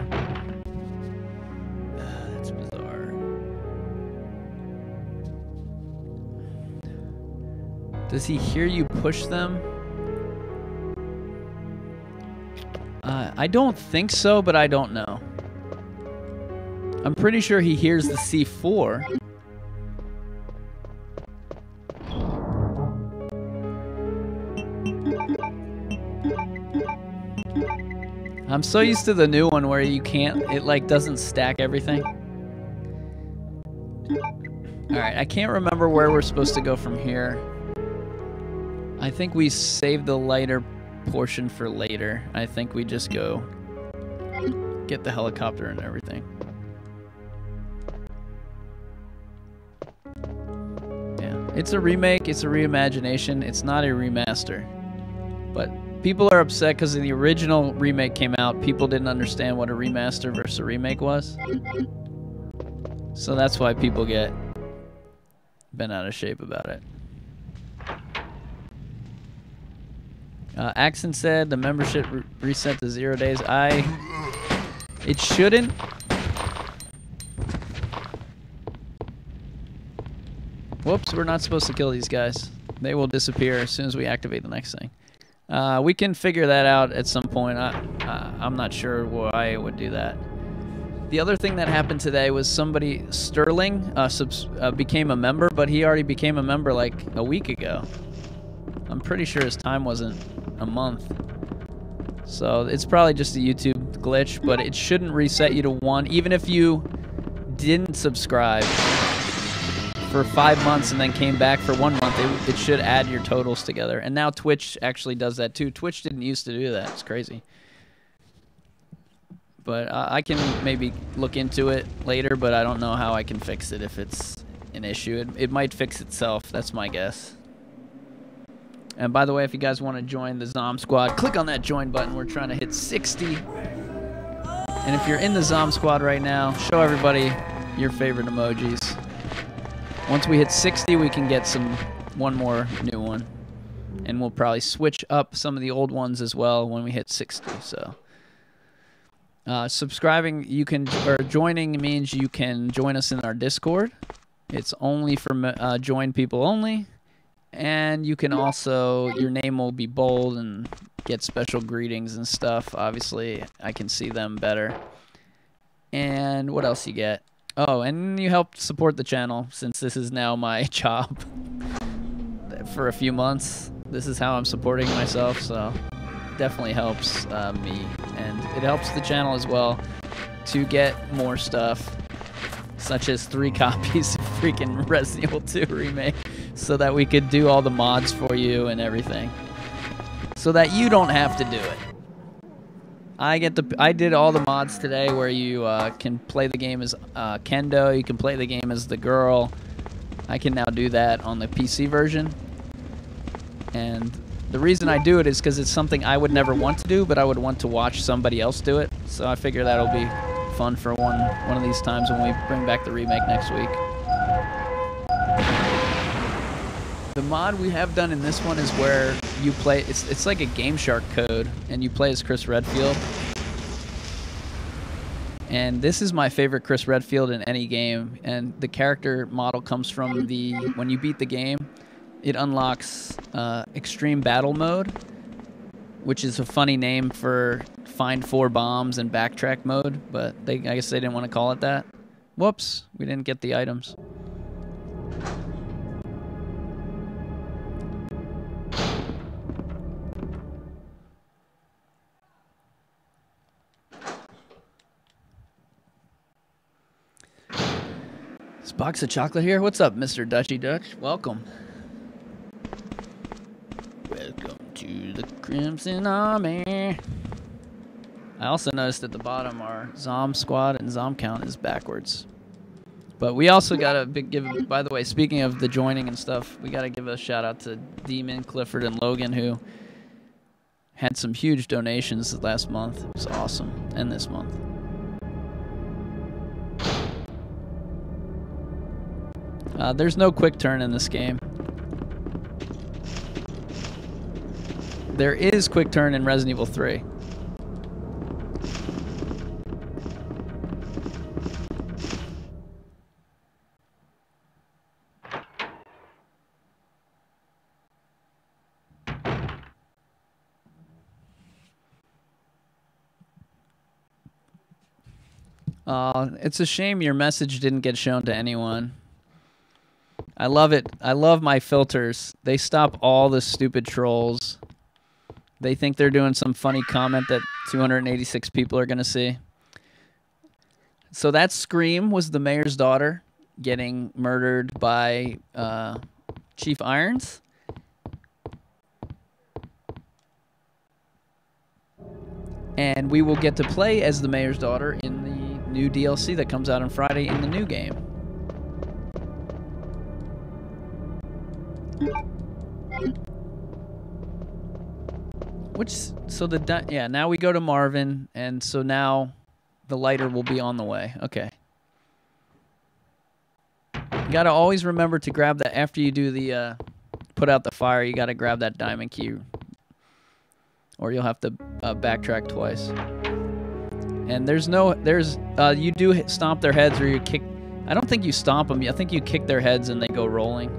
That's bizarre. Does he hear you push them? I don't think so, but I don't know. I'm pretty sure he hears the C4. I'm so used to the new one where you can't, it like doesn't stack everything. Alright, I can't remember where we're supposed to go from here. I think we saved the lighter portion for later. I think we just go get the helicopter and everything. Yeah, it's a remake, it's a reimagination, it's not a remaster. But people are upset because the original remake came out, people didn't understand what a remaster versus a remake was. So that's why people get bent out of shape about it. Axon said the membership reset to 0 days. It shouldn't. Whoops, we're not supposed to kill these guys. They will disappear as soon as we activate the next thing. We can figure that out at some point. I'm not sure why it would do that. The other thing that happened today was somebody, Sterling, became a member, but he already became a member like a week ago. I'm pretty sure his time wasn't a month. So it's probably just a YouTube glitch, but it shouldn't reset you to 1. Even if you didn't subscribe for 5 months and then came back for 1 month, it should add your totals together. And now Twitch actually does that too. Twitch didn't used to do that. It's crazy. But I can maybe look into it later, but I don't know how I can fix it if it's an issue. It might fix itself. That's my guess. And by the way, if you guys want to join the Zom Squad, click on that join button. We're trying to hit 60. And if you're in the Zom Squad right now, show everybody your favorite emojis. Once we hit 60, we can get one more new one. And we'll probably switch up some of the old ones as well when we hit 60. So Subscribing, you can, or joining means you can join us in our Discord. It's only for join people only. And you can also, your name will be bold and get special greetings and stuff. Obviously, I can see them better. And what else you get? Oh, and you help support the channel, since this is now my job for a few months. This is how I'm supporting myself, so it definitely helps me. And it helps the channel as well to get more stuff, such as 3 copies of freaking Resident Evil 2 Remake, so that we could do all the mods for you and everything, so that you don't have to do it. I did all the mods today, where you can play the game as Kendo, you can play the game as the girl. I can now do that on the PC version. And the reason I do it is because it's something I would never want to do, but I would want to watch somebody else do it. So I figure that'll be fun for one of these times when we bring back the remake next week. The mod we have done in this one is where you play, it's like a Game Shark code, and you play as Chris Redfield. And this is my favorite Chris Redfield in any game, and the character model comes from when you beat the game, it unlocks Extreme Battle Mode, which is a funny name for Find 4 Bombs and Backtrack Mode, but I guess they didn't want to call it that. Whoops, we didn't get the items. This box of chocolate here? What's up, Mr. Dutchy Dutch? Welcome. Welcome to the Crimson Army. I also noticed at the bottom our Zom squad and Zom count is backwards. But we also got to give, by the way, speaking of the joining and stuff, we got to give a shout out to Demon, Clifford, and Logan, who had some huge donations last month. It was awesome. And this month. There's no quick turn in this game. There is quick turn in Resident Evil 3. It's a shame your message didn't get shown to anyone. I love it. I love my filters. They stop all the stupid trolls. They think they're doing some funny comment that 286 people are going to see. So that Scream was the mayor's daughter getting murdered by Chief Irons. And we will get to play as the mayor's daughter in the new DLC that comes out on Friday in the new game. Yeah, now we go to Marvin, and so now the lighter will be on the way. Okay. You gotta always remember to grab that after you do the put out the fire. You gotta grab that diamond key, or you'll have to backtrack twice. And you do stomp their heads, or you kick. I don't think you stomp them. I think you kick their heads and they go rolling.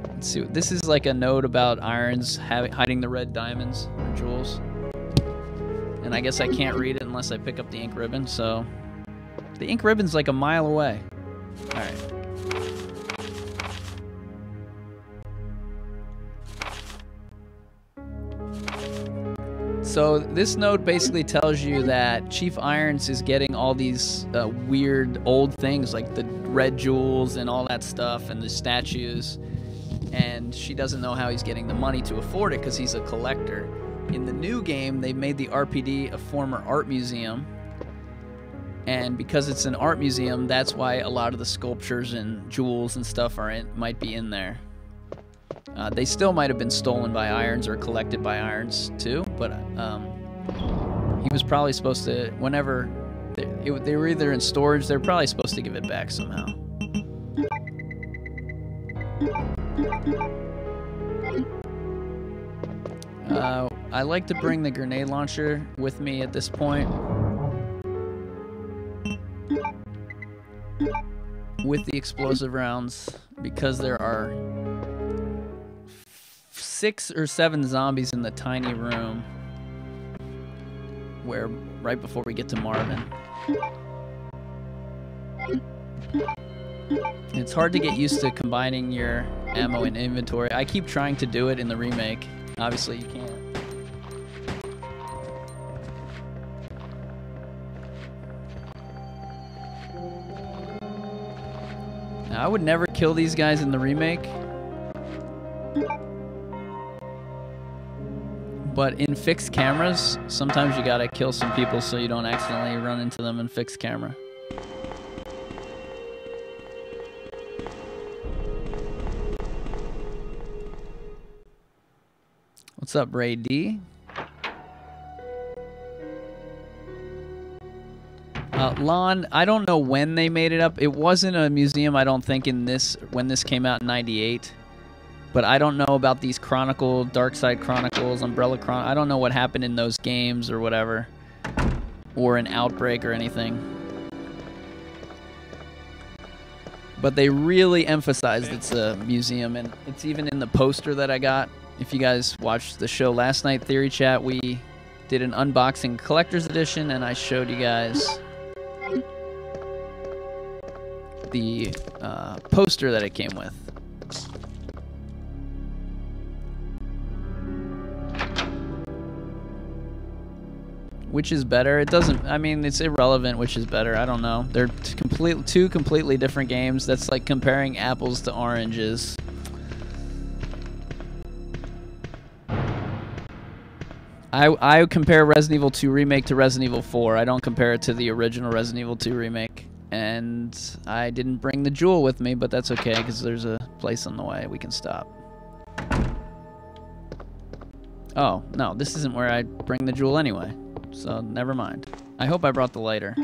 Let's see. This is like a note about Irons hiding the red diamonds or jewels. And I guess I can't read it unless I pick up the ink ribbon. So the ink ribbon's like a mile away. All right. So this note basically tells you that Chief Irons is getting all these weird old things like the red jewels and all that stuff and the statues, and she doesn't know how he's getting the money to afford it because he's a collector. In the new game, they made the RPD a former art museum, and because it's an art museum, that's why a lot of the sculptures and jewels and stuff might be in there. They still might have been stolen by Irons or collected by Irons too, but he was probably supposed to, whenever they were either in storage, they're probably supposed to give it back somehow. I like to bring the grenade launcher with me at this point. with the explosive rounds because there are 6 or 7 zombies in the tiny room where right before we get to Marvin. It's hard to get used to combining your ammo and inventory. I keep trying to do it in the remake. Obviously you can't. Now, I would never kill these guys in the remake. But in fixed cameras, sometimes you gotta kill some people so you don't accidentally run into them in fixed camera. What's up, Ray D? Lon, I don't know when they made it up. It wasn't a museum, I don't think, in this when this came out in '98. But I don't know about these Chronicle, Dark Side Chronicles, Umbrella Chronicles. I don't know what happened in those games or whatever, or an Outbreak or anything. But they really emphasized it's a museum, and it's even in the poster that I got. If you guys watched the show last night, Theory Chat, we did an unboxing collector's edition, and I showed you guys the poster that it came with. Which is better? It doesn't, I mean, it's irrelevant which is better. I don't know. They're two completely different games. That's like comparing apples to oranges. I compare Resident Evil 2 Remake to Resident Evil 4. I don't compare it to the original Resident Evil 2 Remake. And I didn't bring the jewel with me, but that's okay because there's a place on the way we can stop. Oh, no, this isn't where I bring the jewel anyway. So, never mind. I hope I brought the lighter.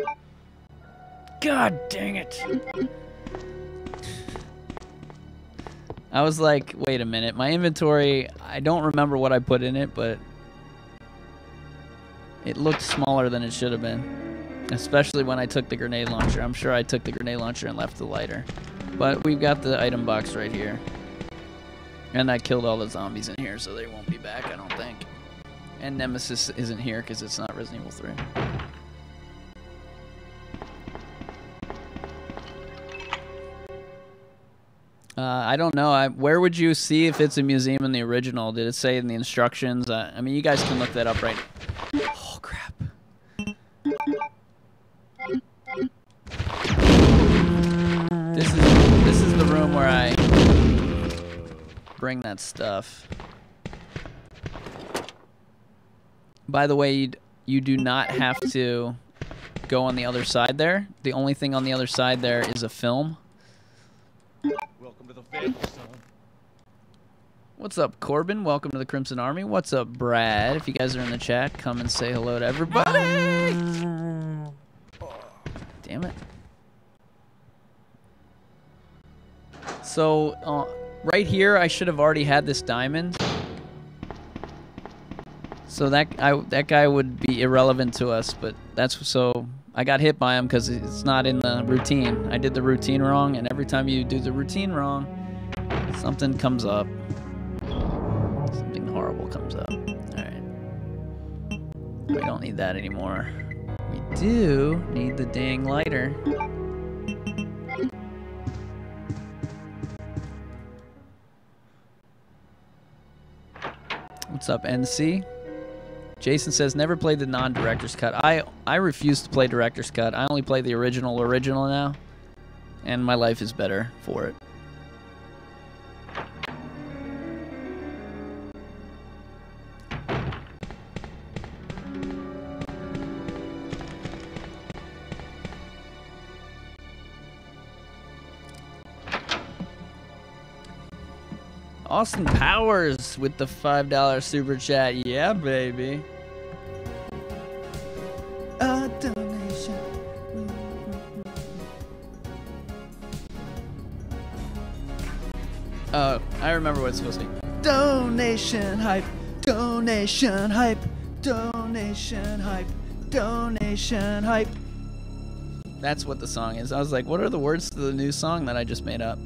God dang it! I was like, wait a minute. My inventory, I don't remember what I put in it, but it looked smaller than it should have been. Especially when I took the grenade launcher. I'm sure I took the grenade launcher and left the lighter. But we've got the item box right here. And I killed all the zombies in here, so they won't be back, I don't think. And Nemesis isn't here because it's not Resident Evil 3. I don't know. Where would you see if it's a museum in the original? Did it say in the instructions? I mean, you guys can look that up right now. Oh, crap. This is the room where I bring that stuff. By the way, you do not have to go on the other side there. The only thing on the other side there is a film.
Welcome to the family, son.
What's up, Corbin? Welcome to the Crimson Army. What's up, Brad? If you guys are in the chat, come and say hello to everybody. Damn it. So, right here, I should have already had this diamond. So that guy would be irrelevant to us, but that's so I got hit by him because it's not in the routine. I did the routine wrong, and every time you do the routine wrong, something comes up. Something horrible comes up. Alright. We don't need that anymore. We do need the dang lighter. What's up, NC? Jason says, never played the non-director's cut. I refuse to play director's cut. I only play the original now. And my life is better for it. Austin Powers with the $5 super chat. Yeah, baby. A donation. Oh, I remember what it's supposed to be. Donation hype. Donation hype. Donation hype. Donation hype. That's what the song is. I was like, what are the words to the new song that I just made up?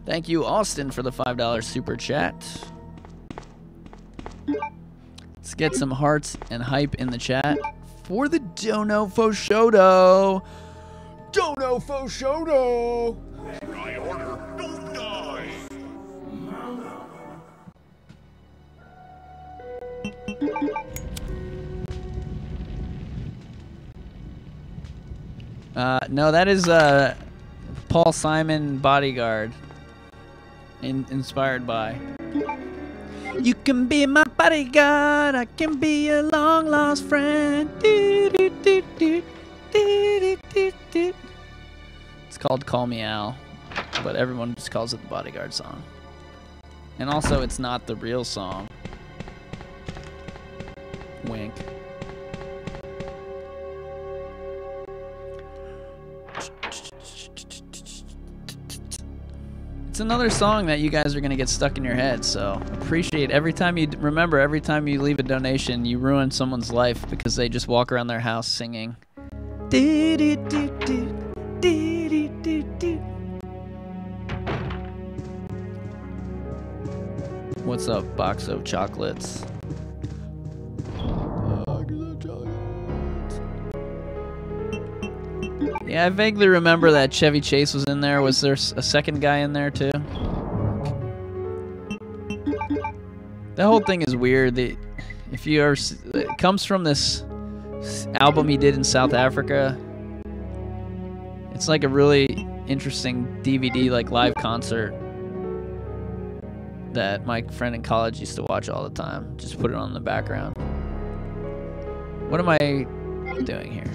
Thank you, Austin, for the $5 super chat. Let's get some hearts and hype in the chat for the Dono Foshodo. Dono Foshodo!
I order, don't die!
No, that is Paul Simon Bodyguard. Inspired by. You can be my bodyguard, I can be a long lost friend. It's called Call Me Al, but everyone just calls it the Bodyguard song. And also, it's not the real song. Wink. It's another song that you guys are gonna get stuck in your head, so appreciate every time you remember. Every time you leave a donation, you ruin someone's life because they just walk around their house singing. What's up, box of chocolates? Yeah, I vaguely remember that Chevy Chase was in there. Was there a second guy in there too? The whole thing is weird. If you are, it comes from this album he did in South Africa. It's like a really interesting DVD, like live concert that my friend in college used to watch all the time. Just put it on in the background. What am I doing here?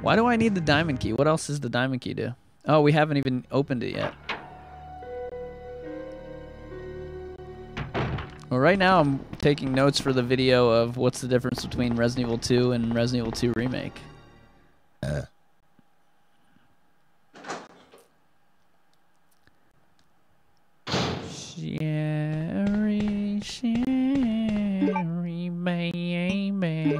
Why do I need the diamond key? What else does the diamond key do? Oh, we haven't even opened it yet. Well, right now I'm taking notes for the video of what's the difference between Resident Evil 2 and Resident Evil 2 Remake. Sherry, Sherry, baby.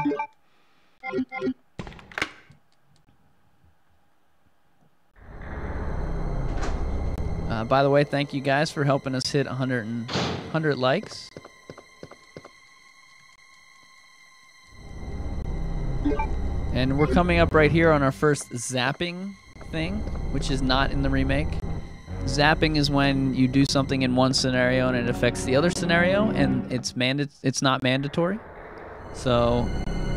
By the way, thank you guys for helping us hit 100 likes. And we're coming up right here on our first zapping thing, which is not in the remake. Zapping is when you do something in one scenario and it affects the other scenario, and it's not mandatory. So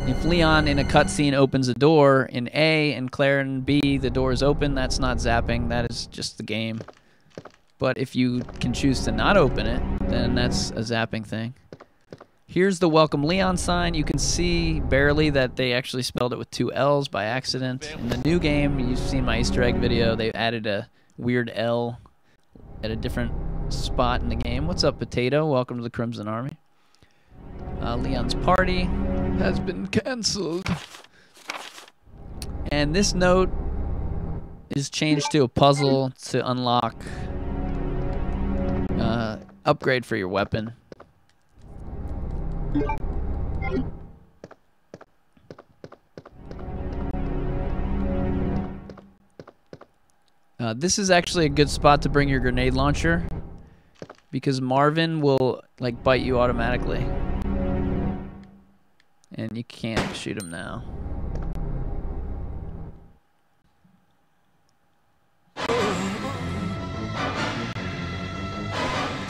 if Leon in a cutscene opens a door in A and Claire in B, the door is open, that's not zapping, that is just the game. But if you can choose to not open it, then that's a zapping thing. Here's the Welcome Leon sign. You can see barely that they actually spelled it with 2 L's by accident. In the new game, you've seen my Easter egg video, they added a weird L at a different spot in the game. What's up, Potato? Welcome to the Crimson Army. Leon's party has been canceled. And this note is changed to a puzzle to unlock upgrade for your weapon. This is actually a good spot to bring your grenade launcher because Marvin will like bite you automatically. And you can't shoot him now.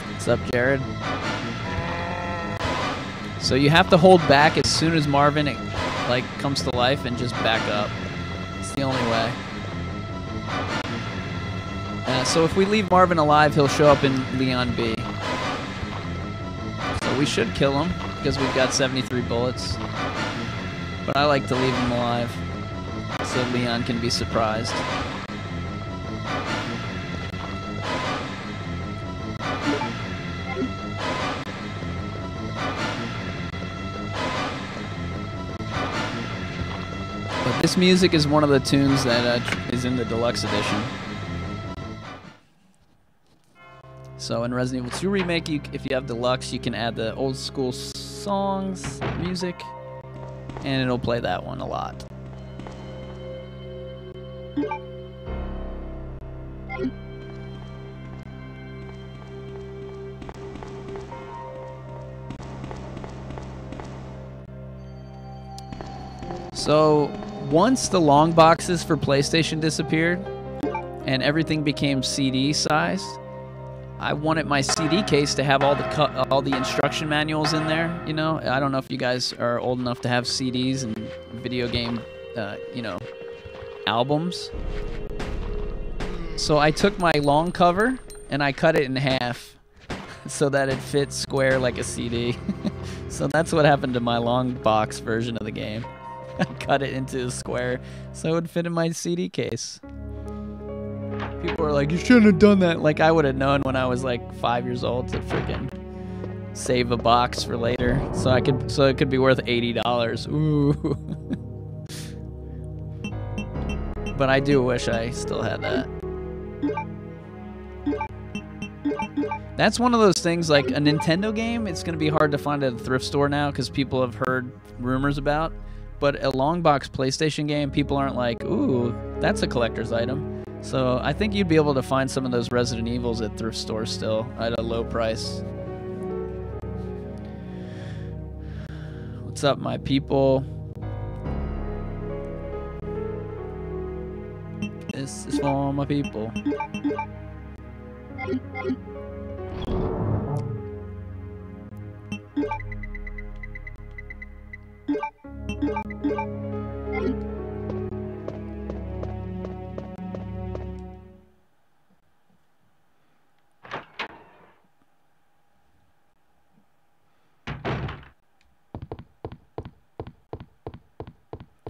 What's up, Jared? So you have to hold back as soon as Marvin like comes to life and just back up. It's the only way. So if we leave Marvin alive, he'll show up in Leon B. So we should kill him because we've got 73 bullets. But I like to leave him alive so Leon can be surprised. But this music is one of the tunes that is in the deluxe edition. So in Resident Evil 2 Remake, if you have deluxe, you can add the old school songs, music, and it'll play that one a lot. So once the long boxes for PlayStation disappeared and everything became CD sized, I wanted my CD case to have all the instruction manuals in there. You know, I don't know if you guys are old enough to have CDs and video game, you know, albums. So I took my long cover and I cut it in half so that it fits square like a CD. So that's what happened to my long box version of the game. I cut it into a square so it would fit in my CD case. People were like, you shouldn't have done that. Like, I would have known when I was like 5 years old to freaking save a box for later, so it could be worth $80. Ooh. But I do wish I still had that. That's one of those things, like a Nintendo game, it's gonna be hard to find at a thrift store now because people have heard rumors about. But a long box PlayStation game, people aren't like, ooh, that's a collector's item. So I think you'd be able to find some of those Resident Evils at thrift stores still at a low price. What's up, my people? This is for my people.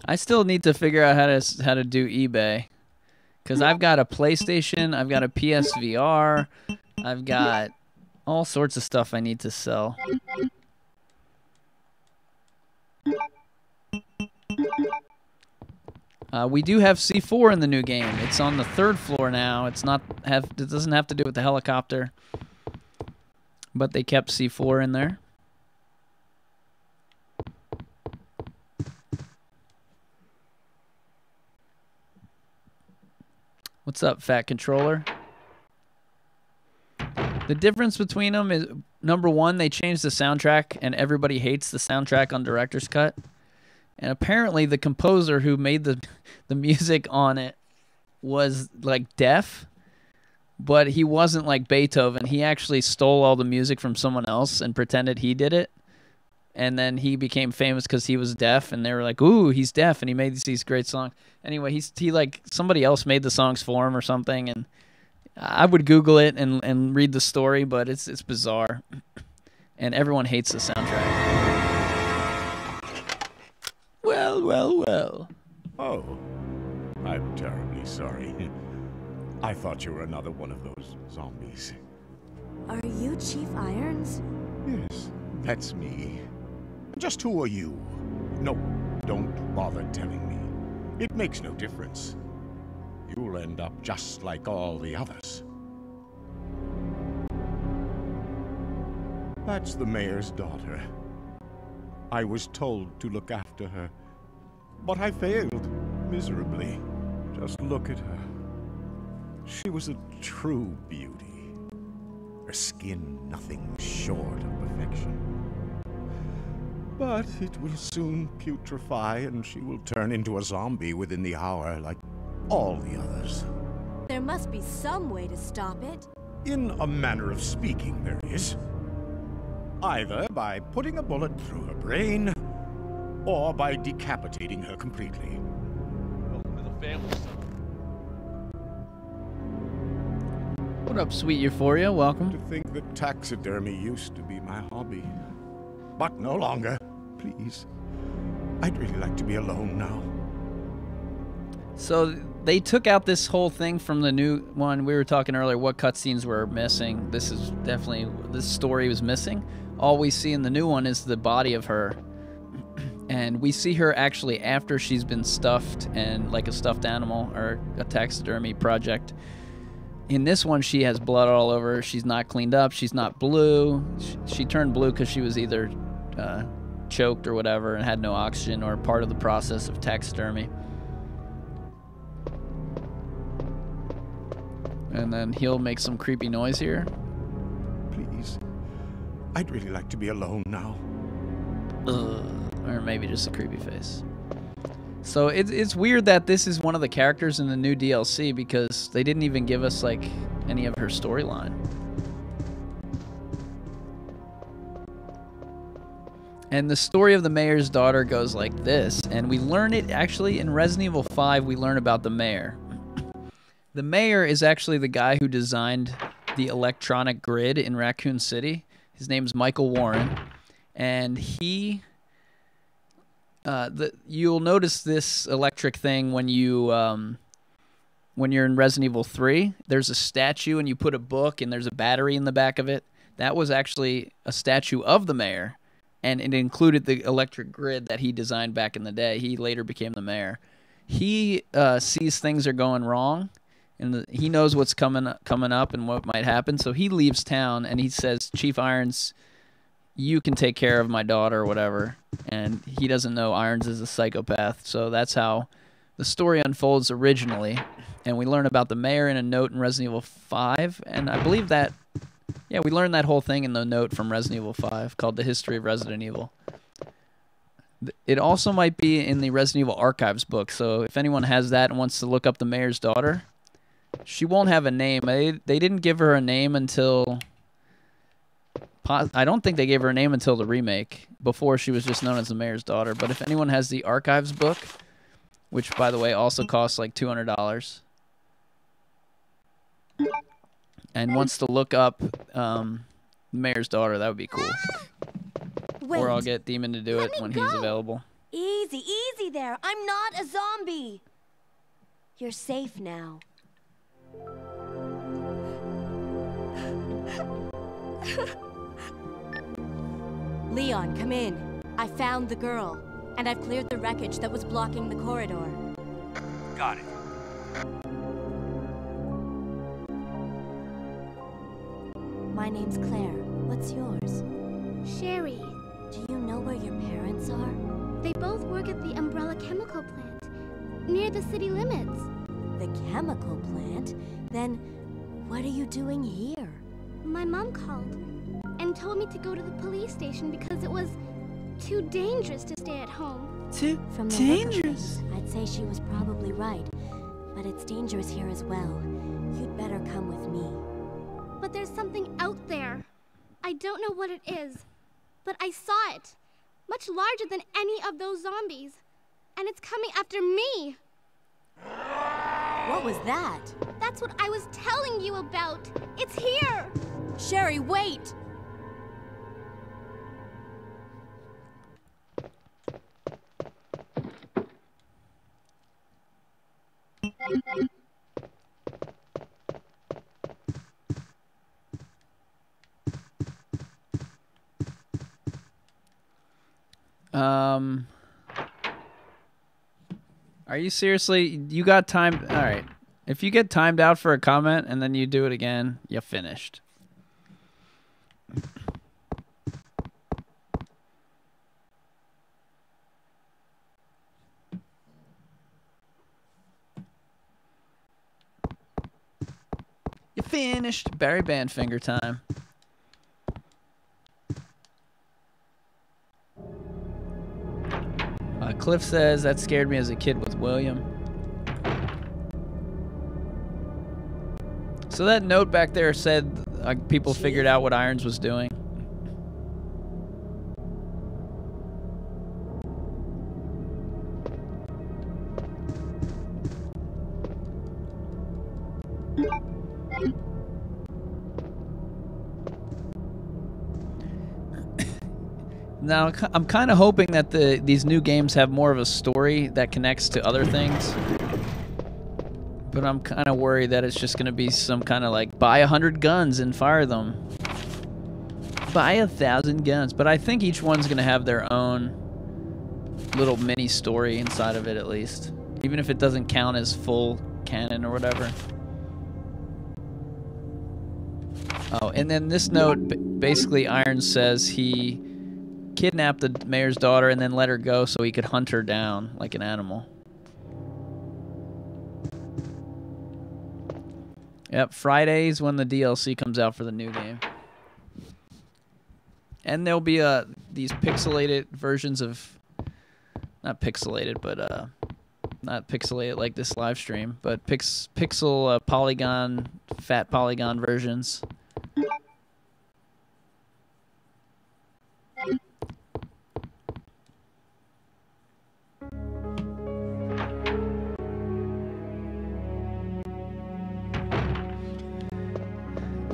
I still need to figure out how to do eBay, because I've got a PlayStation, I've got a PSVR, I've got all sorts of stuff I need to sell. We do have C4 in the new game. It's on the 3rd floor now. It doesn't have to do with the helicopter, but they kept C4 in there. What's up, Fat Controller? The difference between them is, number one, they changed the soundtrack, and everybody hates the soundtrack on Director's Cut. And apparently the composer who made the music on it was, like, deaf, but he wasn't like Beethoven. He actually stole all the music from someone else and pretended he did it. And then he became famous because he was deaf, and they were like, ooh, he's deaf, and he made these great songs. Anyway, he like, somebody else made the songs for him or something, and I would Google it and read the story, but it's bizarre. And everyone hates the soundtrack. Well.
Oh, I'm terribly sorry. I thought you were another one of those zombies.
Are you Chief Irons?
Yes, that's me. Just who are you? No, don't bother telling me. It makes no difference. You'll end up just like all the others. That's the mayor's daughter. I was told to look after her, but I failed miserably. Just look at her. She was a true beauty. Her skin nothing short of perfection. But it will soon putrefy, and she will turn into a zombie within the hour like all the others.
There must be some way to stop it.
In a manner of speaking, there is. Either by putting a bullet through her brain, or by decapitating her completely.
What up, sweet Euphoria? Welcome.
To think that taxidermy used to be my hobby. But no longer. Please. I'd really like to be alone now.
So they took out this whole thing from the new one. We were talking earlier what cutscenes were missing. This story was missing. All we see in the new one is the body of her. And we see her actually after she's been stuffed and like a stuffed animal or a taxidermy project. In this one, she has blood all over her. She's not cleaned up. She's not blue. She turned blue because she was either choked or whatever and had no oxygen or part of the process of taxidermy. And then he'll make some creepy noise here.
Please. I'd really like to be alone now.
Or maybe just a creepy face. So it's weird that this is one of the characters in the new DLC because they didn't even give us like any of her storyline. And the story of the mayor's daughter goes like this, and we learn it actually in Resident Evil 5. We learn about the mayor. The mayor is actually the guy who designed the electronic grid in Raccoon City. His name's Michael Warren, and he you'll notice this electric thing when you're in Resident Evil 3. There's a statue and you put a book and there's a battery in the back of it. That was actually a statue of the mayor, and it included the electric grid that he designed back in the day. He later became the mayor. He sees things are going wrong, and he knows what's coming up and what might happen. So he leaves town and he says, "Chief Irons, you can take care of my daughter," or whatever. And he doesn't know Irons is a psychopath. So that's how the story unfolds originally. And we learn about the mayor in a note in Resident Evil 5. And I believe that, yeah, we learned that whole thing in the note from Resident Evil 5 called The History of Resident Evil. It also might be in the Resident Evil Archives book. So if anyone has that and wants to look up the mayor's daughter, she won't have a name. They didn't give her a name until... I don't think they gave her a name until the remake. Before, she was just known as the mayor's daughter. But if anyone has the Archives book, which, by the way, also costs like $200, and wants to look up the mayor's daughter, that would be cool.
Wait.
Or I'll get Demon to do it when he's available.
Easy, easy there. I'm not a zombie. You're safe now. Leon, come in. I found the girl, and I've cleared the wreckage that was blocking the corridor.
Got it.
My name's Claire. What's yours?
Sherry.
Do you know where your parents are?
They both work at the Umbrella Chemical Plant, near the city limits.
The chemical plant? Then what are you doing here?
My mom called and told me to go to the police station because it was too dangerous to stay at home.
From the dangerous? I'd say she was probably right, but it's dangerous here as well. You'd better come with me.
But there's something out there. I don't know what it is, but I saw it. Much larger than any of those zombies. And it's coming after me.
What was that?
That's what I was telling you about. It's here.
Sherry, wait!
Are you seriously? You got time? All right. If you get timed out for a comment and then you do it again, you finished. You finished. Barry Bandfinger time. Cliff says, that scared me as a kid with William. So that note back there said people figured out what Irons was doing. Now, I'm kind of hoping that these new games have more of a story that connects to other things. But I'm kind of worried that it's just going to be some kind of like, buy 100 guns and fire them. Buy 1,000 guns. But I think each one's going to have their own little mini story inside of it at least. Even if it doesn't count as full canon or whatever. Oh, and then this note, basically Irons says he kidnapped the mayor's daughter and then let her go so he could hunt her down like an animal. Yep, Friday's when the DLC comes out for the new game. And there'll be these pixelated versions of... Not pixelated, but... not pixelated like this live stream, but pixel polygon, fat polygon versions.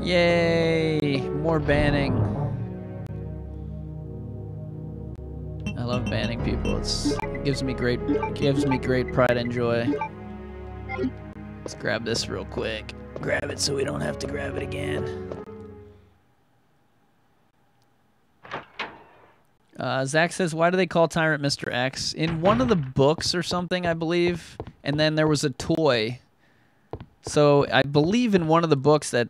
Yay! More banning. I love banning people. It gives me great pride and joy. Let's grab this real quick. Grab it so we don't have to grab it again. Zach says, why do they call Tyrant Mr. X? In one of the books or something, I believe, and then there was a toy. So I believe in one of the books that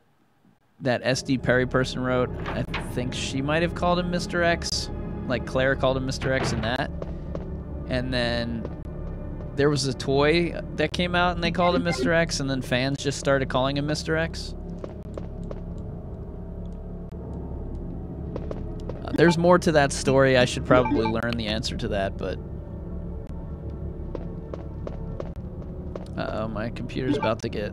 S.D. Perry person wrote, I think she might have called him Mr. X. Like Claire called him Mr. X in that. And then there was a toy that came out and they called him Mr. X, and then fans just started calling him Mr. X. There's more to that story. I should probably learn the answer to that, but... Uh-oh, my computer's about to get...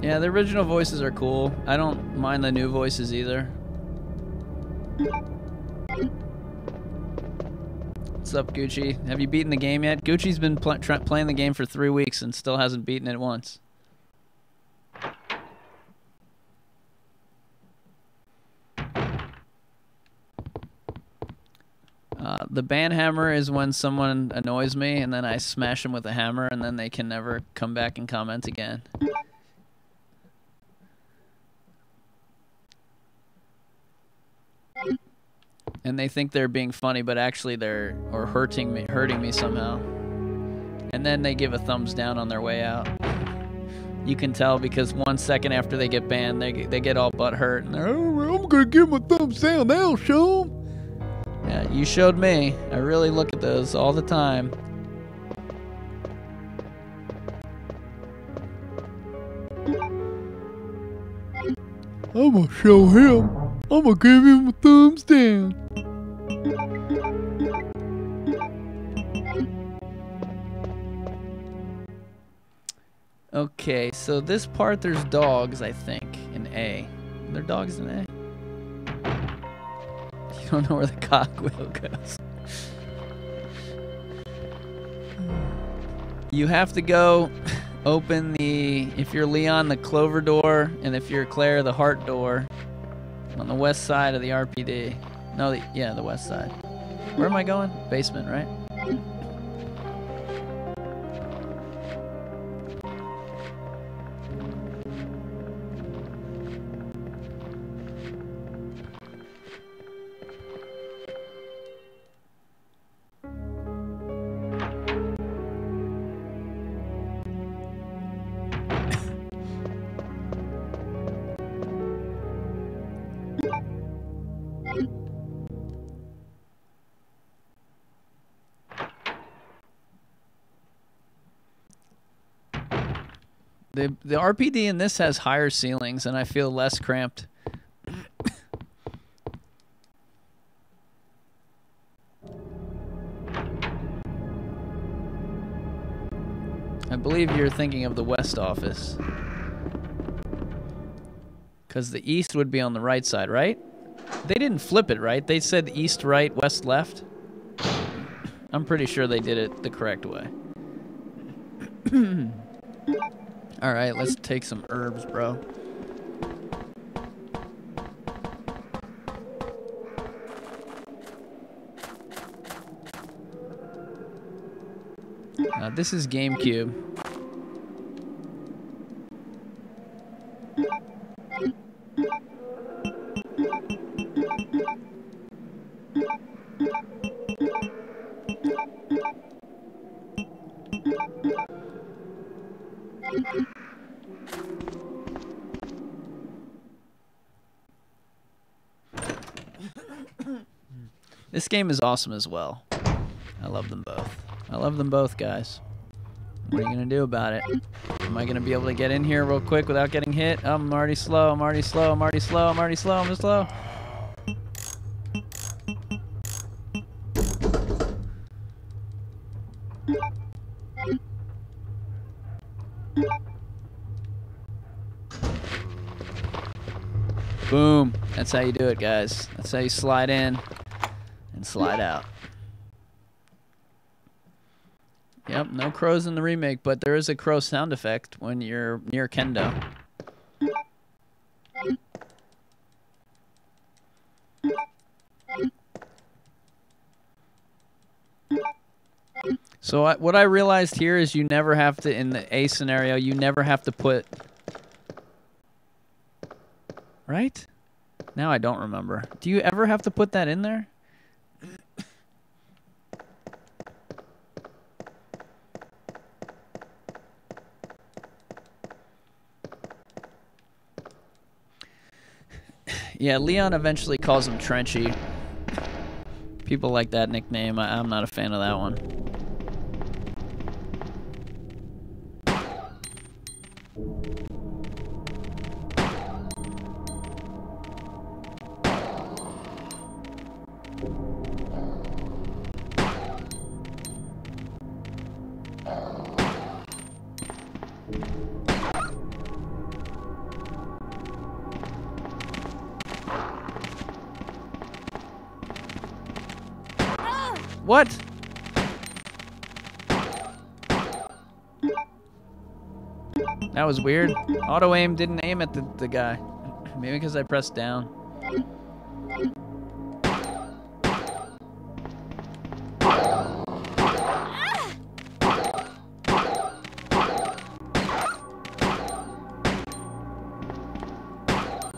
Yeah, the original voices are cool. I don't mind the new voices either. What's up, Gucci? Have you beaten the game yet? Gucci's been playing the game for 3 weeks and still hasn't beaten it once. The ban hammer is when someone annoys me and then I smash them with a hammer and then they can never come back and comment again. And they think they're being funny, but actually they're hurting me somehow. And then they give a thumbs down on their way out. You can tell because 1 second after they get banned, they get all butthurt and they're, oh, I'm gonna give my thumbs down now, show 'em. Yeah, you showed me. I really look at those all the time. I'm gonna show him. I'm gonna give him a thumbs down. Okay, so this part there's dogs, I think, in A. Are there dogs in A? You don't know where the cogwheel goes. You have to go open the, if you're Leon, the clover door, and if you're Claire, the heart door on the west side of the RPD. No, yeah, the west side. Where am I going? Basement, right? The RPD in this has higher ceilings, and I feel less cramped. I believe you're thinking of the west office. Because the east would be on the right side, right? They didn't flip it, right? They said east, right, west, left. I'm pretty sure they did it the correct way. Alright, let's take some herbs, bro. This is GameCube. This game is awesome as well. I love them both. I love them both, guys. What are you gonna do about it? Am I gonna be able to get in here real quick without getting hit? Oh, I'm already slow. I'm already slow. I'm already slow. I'm already slow. I'm slow. Boom. That's how you do it, guys. That's how you slide in and slide out. Yep, no crows in the remake, but there is a crow sound effect when you're near Kendo. So what I realized here is you never have to, in the A scenario, you never have to put... Right? Now I don't remember. Do you ever have to put that in there? Yeah, Leon eventually calls him Trenchy. People like that nickname. I'm not a fan of that one. What? That was weird. Auto aim didn't aim at the guy. Maybe because I pressed down.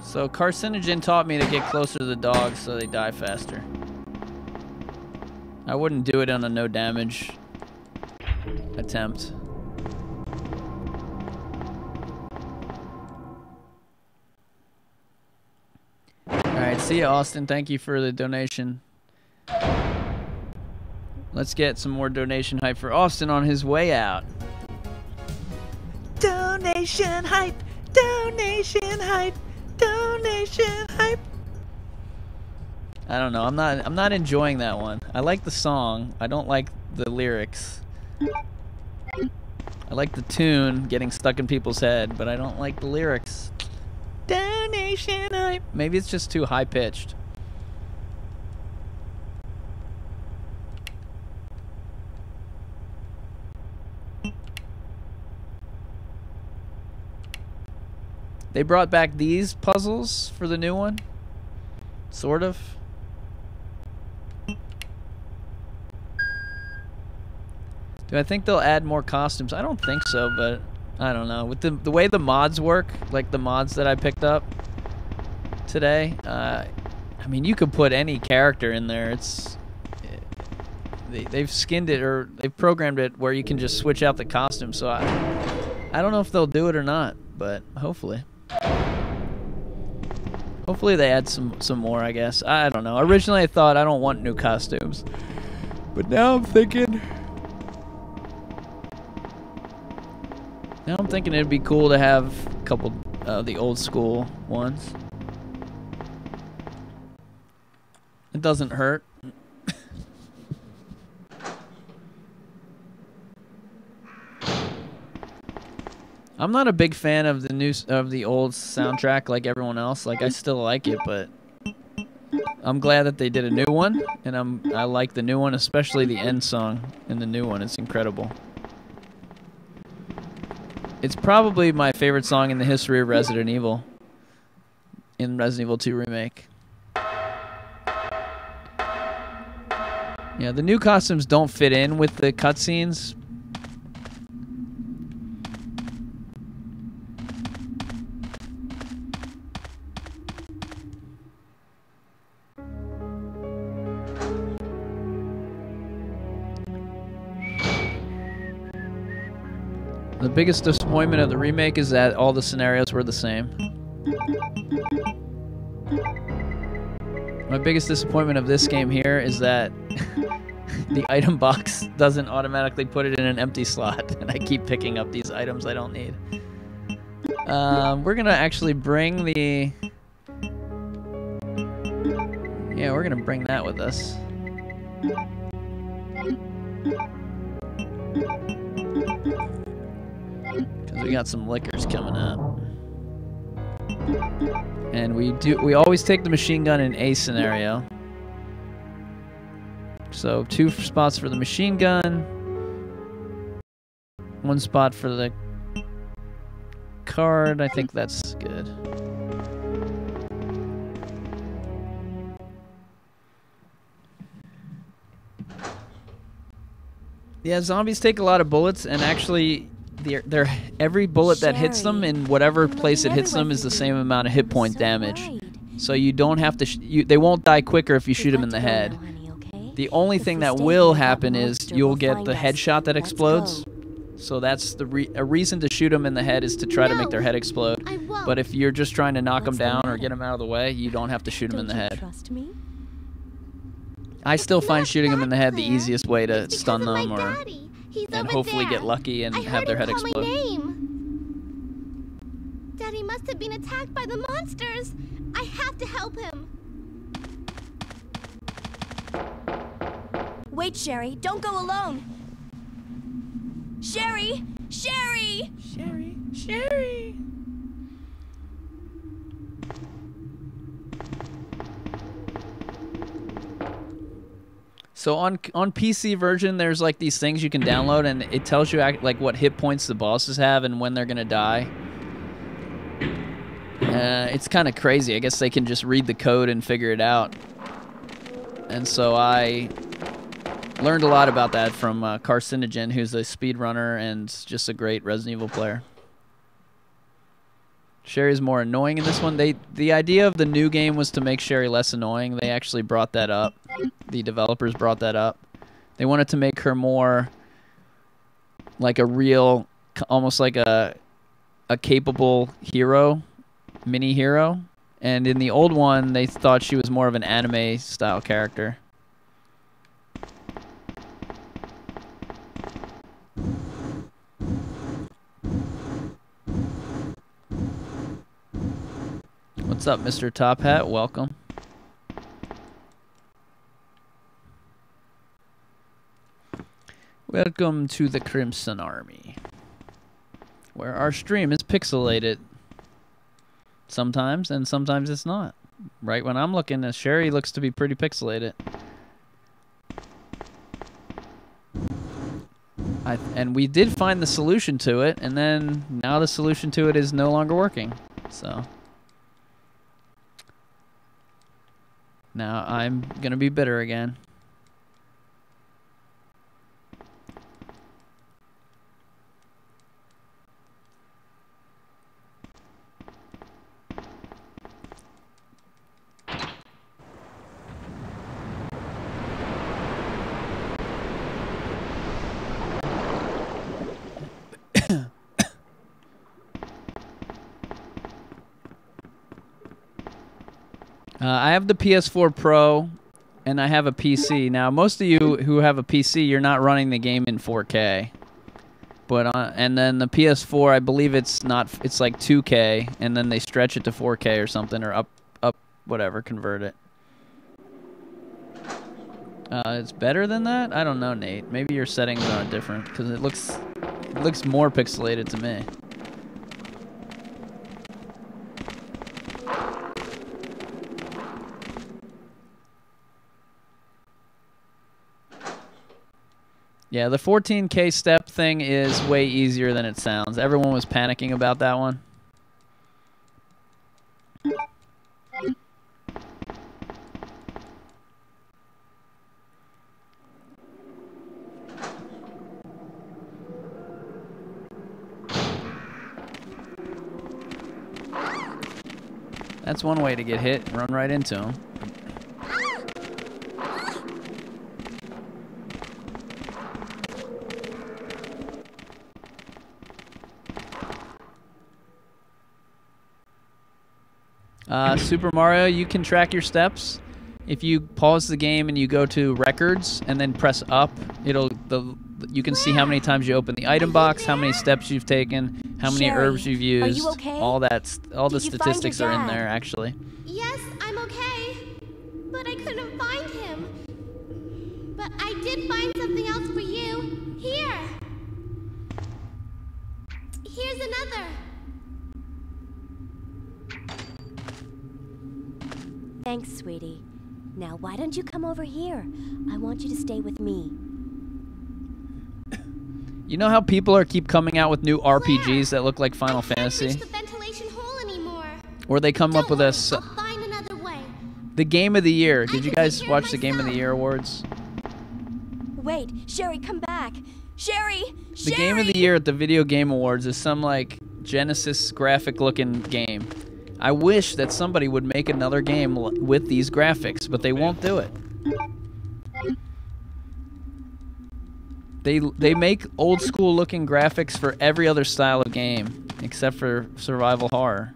So carcinogen taught me to get closer to the dogs so they die faster. I wouldn't do it on a no damage attempt. Alright, see ya, Austin. Thank you for the donation. Let's get some more donation hype for Austin on his way out. Donation hype! Donation hype! Donation hype! I don't know. I'm not enjoying that one. I like the song. I don't like the lyrics. I like the tune getting stuck in people's head, but I don't like the lyrics. Donation hype. Maybe it's just too high pitched. They brought back these puzzles for the new one. Sort of. Do I think they'll add more costumes? I don't think so, but I don't know. With the way the mods work, like the mods that I picked up today, I mean, you could put any character in there. They've skinned it, or they've programmed it where you can just switch out the costume. So I don't know if they'll do it or not, but hopefully. Hopefully they add some more, I guess. I don't know. Originally I thought I don't want new costumes, but now I'm thinking... Now I'm thinking it'd be cool to have a couple of the old school ones. It doesn't hurt. I'm not a big fan of the old soundtrack like everyone else. Like, I still like it, but I'm glad that they did a new one, and I like the new one, especially the end song in the new one. It's incredible. It's probably my favorite song in the history of Resident Evil. In Resident Evil 2 Remake. Yeah, the new costumes don't fit in with the cutscenes. The biggest disappointment of the remake is that all the scenarios were the same. My biggest disappointment of this game here is that the item box doesn't automatically put it in an empty slot, and I keep picking up these items I don't need. We're gonna actually bring the... Yeah, we're gonna bring that with us. Because we got some liquors coming up. And we always take the machine gun in a scenario. So 2 spots for the machine gun, 1 spot for the card. I think that's good. Yeah, zombies take a lot of bullets, and actually, every bullet that hits them in whatever place it hits them is the same amount of hit point damage. So you don't have to. They won't die quicker if you shoot them in the head. The only thing that will happen is you'll get the headshot that explodes. So that's a reason to shoot them in the head is to try to make their head explode. But if you're just trying to knock them down or get them out of the way, you don't have to shoot them in the head. I still find shooting them in the head the easiest way to stun them and hopefully get lucky and have their head explode.
Daddy must have been attacked by the monsters. I have to help him.
Wait, Sherry, don't go alone. Sherry! Sherry!
Sherry! Sherry! So on PC version, there's like these things you can download, and it tells you like what hit points the bosses have and when they're gonna die. It's kind of crazy. I guess they can just read the code and figure it out. And so I learned a lot about that from Carcinogen, who's a speedrunner and just a great Resident Evil player. Sherry's more annoying in this one. The idea of the new game was to make Sherry less annoying. They actually brought that up. The developers brought that up. They wanted to make her more like a real, almost like a capable hero, mini hero. And in the old one, they thought she was more of an anime style character. What's up, Mr. Top Hat? Welcome. Welcome to the Crimson Army, where our stream is pixelated sometimes, and sometimes it's not. Right when I'm looking, Sherry looks to be pretty pixelated. And we did find the solution to it, and then now the solution to it is no longer working. So now I'm gonna be bitter again. I have the PS4 Pro, and I have a PC. Now, most of you who have a PC, you're not running the game in 4K. But and then the PS4, I believe it's like 2K, and then they stretch it to 4K or something, or up whatever, convert it. It's better than that? I don't know, Nate. Maybe your settings are different, because it looks more pixelated to me. Yeah, the 14K step thing is way easier than it sounds. Everyone was panicking about that one. That's one way to get hit. Run right into him. Super Mario, you can track your steps. if you pause the game and you go to records and then press up, you can see how many times you open the item box, how many steps you've taken, how many
Sherry,
herbs you've used.
are you okay?
All the
Did you find
statistics
your
are in
dad?
there actually.
Yes, I'm okay. But I couldn't find him. But I did find something else for you. Here. Here's another.
Thanks, sweetie. Now, why don't you come over here? I want you to stay with me.
You know how people keep coming out with new RPGs that look like Final
I can't
Fantasy?
reach the ventilation hole anymore.
Or they come up
Don't
with
worry,
a
I'll find another way.
the Game of the Year.
I
Did you
can
guys
take care of
watch the Game of the
myself.
Year awards?
Wait, Sherry, come back. Sherry!
The Game of the Year at the Video Game Awards is some like Genesis graphic looking game. I wish that somebody would make another game with these graphics, but they won't do it. They make old school looking graphics for every other style of game except for survival horror.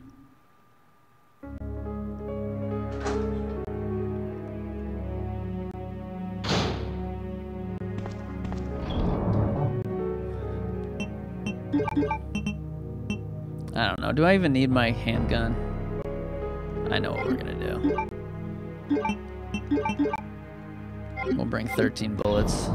I don't know. Do I even need my handgun? I know what we're gonna do. We'll bring 13 bullets.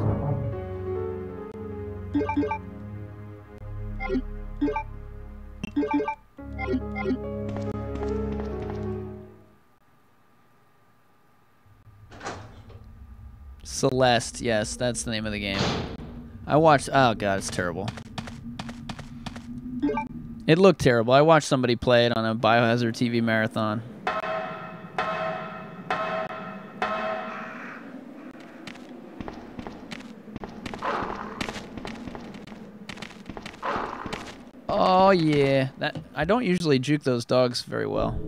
Celeste, yes, that's the name of the game. I watched, oh god, it's terrible. It looked terrible. I watched somebody play it on a Biohazard TV marathon. Oh yeah, I don't usually juke those dogs very well.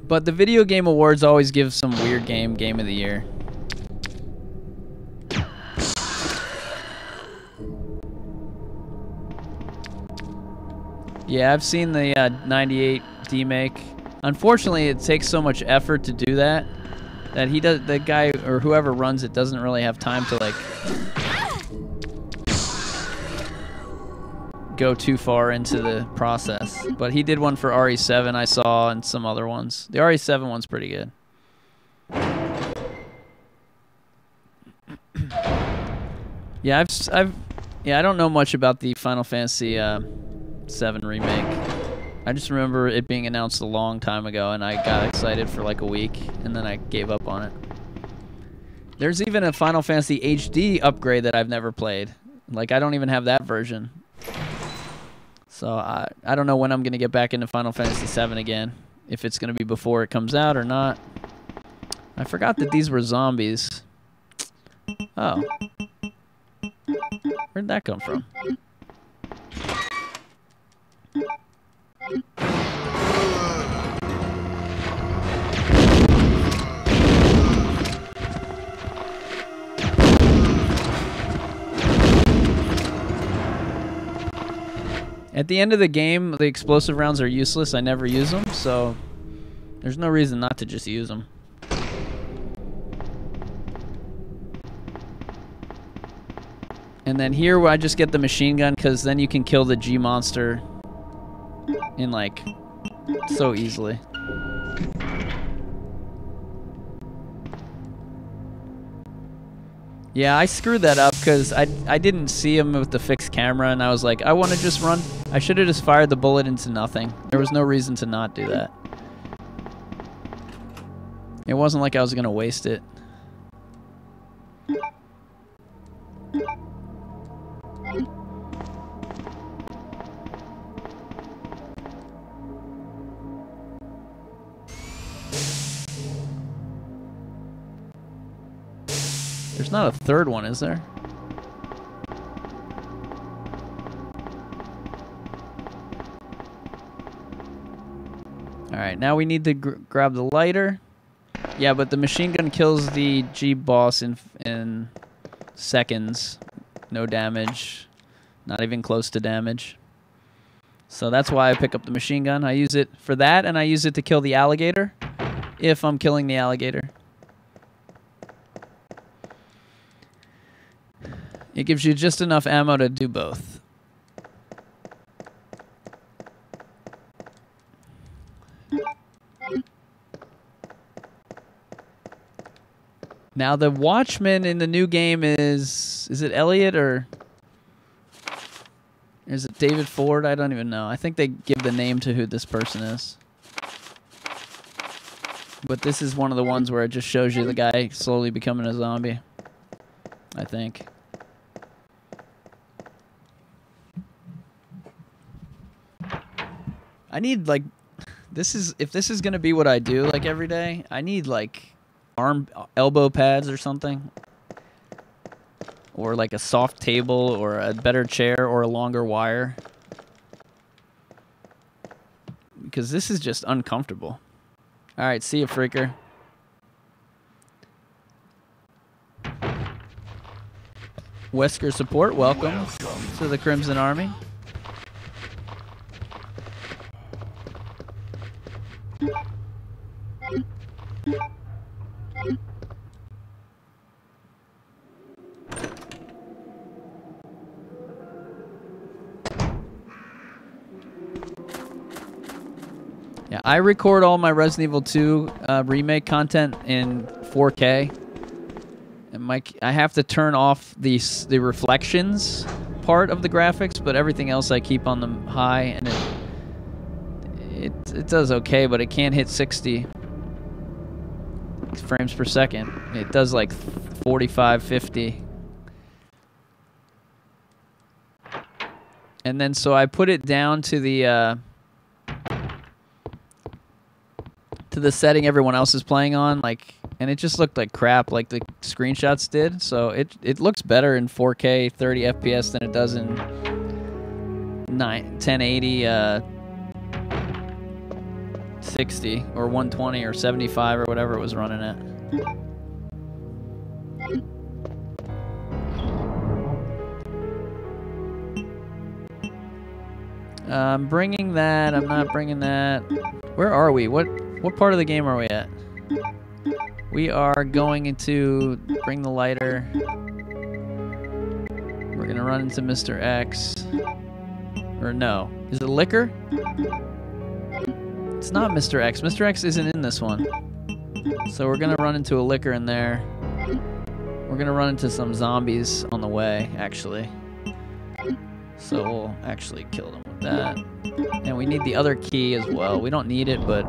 But the Video Game Awards always give some weird game of the year. Yeah, I've seen the 98 remake. Unfortunately, it takes so much effort to do that the guy or whoever runs it doesn't really have time to like go too far into the process. But he did one for RE7 I saw and some other ones. The RE7 one's pretty good. Yeah, I don't know much about the Final Fantasy 7 remake. I just remember it being announced a long time ago and I got excited for like a week and then I gave up on it. There's even a Final Fantasy HD upgrade that I've never played. Like I don't even have that version. So I don't know when I'm going to get back into Final Fantasy 7 again. If it's going to be before it comes out or not. I forgot that these were zombies. Oh. Where'd that come from? At the end of the game, the explosive rounds are useless. I never use them, so there's no reason not to just use them. And then here I just get the machine gun because then you can kill the G monster in like so easily. Yeah, I screwed that up because I didn't see him with the fixed camera and I was like, I want to just run. I should have just fired the bullet into nothing. There was no reason to not do that. It wasn't like I was going to waste it. There's not a third one, is there? Alright, now we need to grab the lighter. Yeah, but the machine gun kills the G boss in seconds. No damage. Not even close to damage. So that's why I pick up the machine gun. I use it for that, and I use it to kill the alligator. if I'm killing the alligator. It gives you just enough ammo to do both. Now the Watchman in the new game is it Elliot or is it David Ford? I don't even know. I think they give the name to who this person is. But this is one of the ones where it just shows you the guy slowly becoming a zombie. I think. I need like if this is gonna be what I do like every day, I need like elbow pads or something, or like a soft table or a better chair or a longer wire, because this is just uncomfortable. All right, see you, freaker. Wesker support, welcome to the Crimson Army. Yeah, I record all my Resident Evil 2 remake content in 4K. And I have to turn off the reflections part of the graphics, but everything else I keep on the high, and it does okay, but it can't hit 60 frames per second. It does like 45, 50. And then so I put it down to the setting everyone else is playing on, like, and it just looked like crap, like the screenshots did. So it looks better in 4K 30 FPS than it does in 1080 60 or 120 or 75 or whatever it was running at. I'm bringing that. I'm not bringing that. Where are we? What part of the game are we at? We are going to bring the lighter. We're going to run into Mr. X. Or no. Is it liquor? It's not Mr. X. Mr. X isn't in this one. So we're going to run into a liquor in there. We're going to run into some zombies on the way, actually. So we'll actually kill them with that. And we need the other key as well. We don't need it, but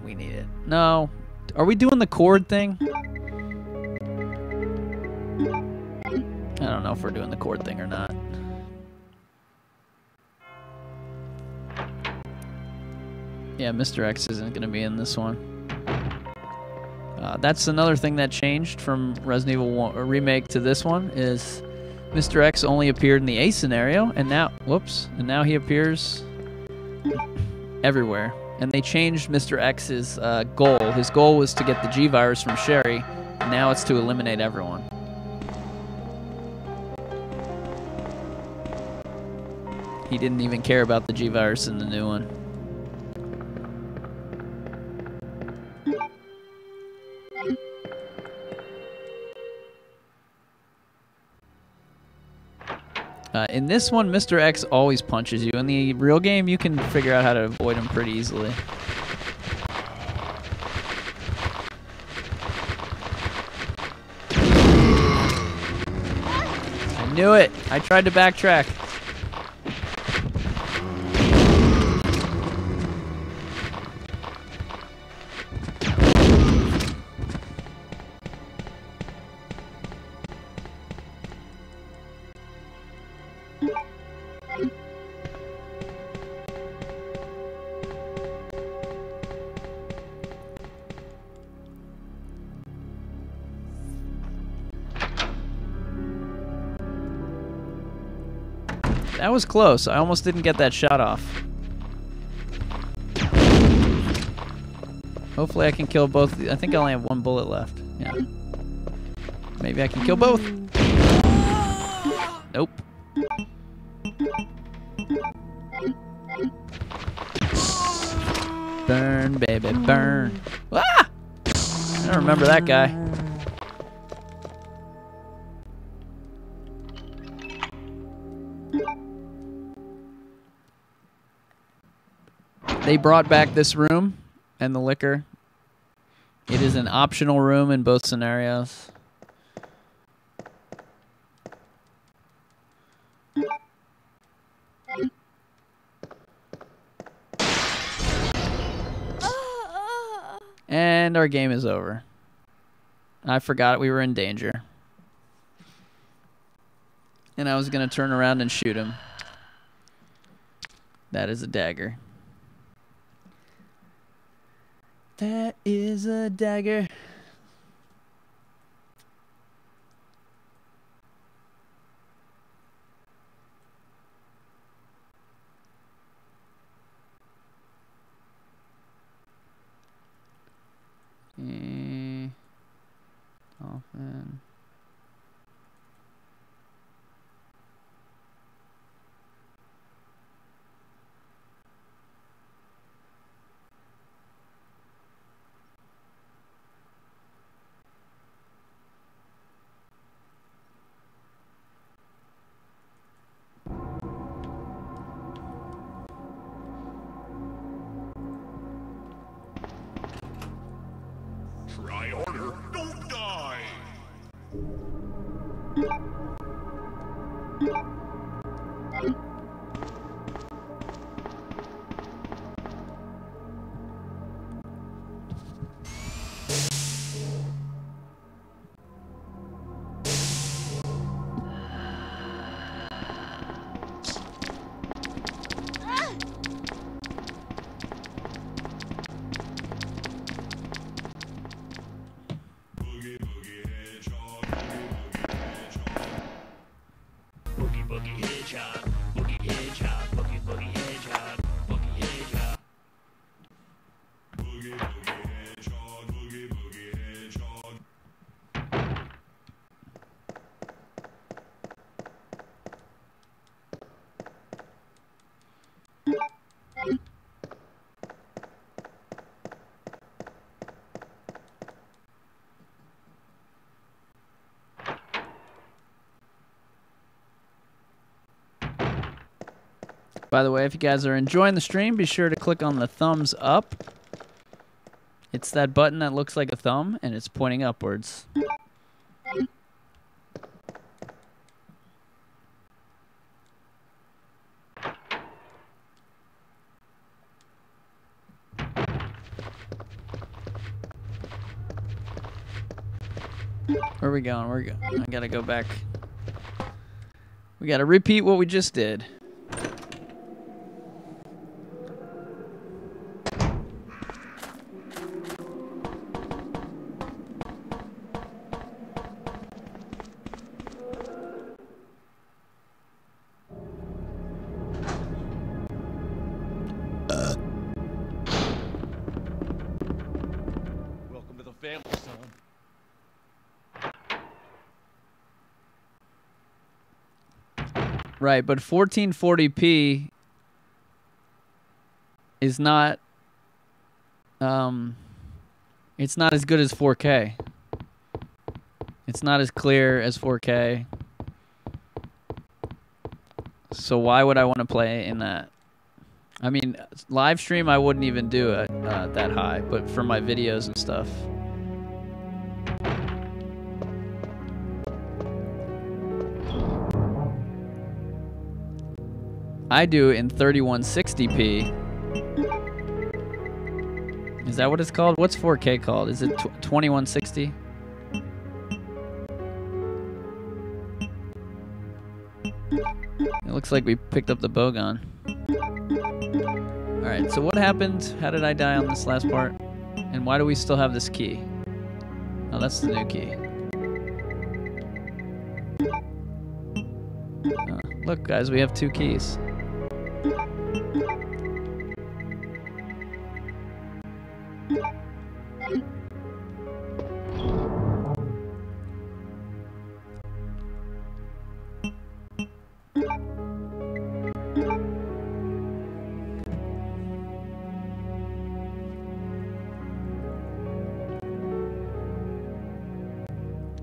we need it. No. Are we doing the cord thing? I don't know if we're doing the cord thing or not. Yeah, Mr. X isn't going to be in this one. That's another thing that changed from Resident Evil 1, Remake to this one, is Mr. X only appeared in the A scenario, and now, whoops, and now he appears everywhere. And they changed Mr. X's goal. His goal was to get the G-Virus from Sherry, and now it's to eliminate everyone. He didn't even care about the G-Virus in the new one. In this one, Mr. X always punches you. In the real game, you can figure out how to avoid him pretty easily. I knew it! I tried to backtrack. That was close. I almost didn't get that shot off. Hopefully I can kill both. I think I only have one bullet left. Yeah. Maybe I can kill both. Nope. Burn, baby, burn. Ah! I remember that guy. They brought back this room and the liquor. It is an optional room in both scenarios. And our game is over. I forgot we were in danger. And I was going to turn around and shoot him. That is a dagger. That is a dagger. Often.
Try order, don't die!
By the way, if you guys are enjoying the stream, be sure to click on the thumbs up. It's that button that looks like a thumb, and it's pointing upwards. Where are we going? Where are we going? I gotta go back. We gotta repeat what we just did.
Welcome to the family, son.
Right, but 1440p is not it's not as good as 4K. It's not as clear as 4K. So why would I want to play in that? I mean, live stream I wouldn't even do it that high, but for my videos and stuff. I do in 3160p. Is that what it's called? What's 4K called? Is it 2160? It looks like we picked up the bowgun. Alright, so what happened? How did I die on this last part? And why do we still have this key? Oh, that's the new key. Oh, look, guys, we have 2 keys.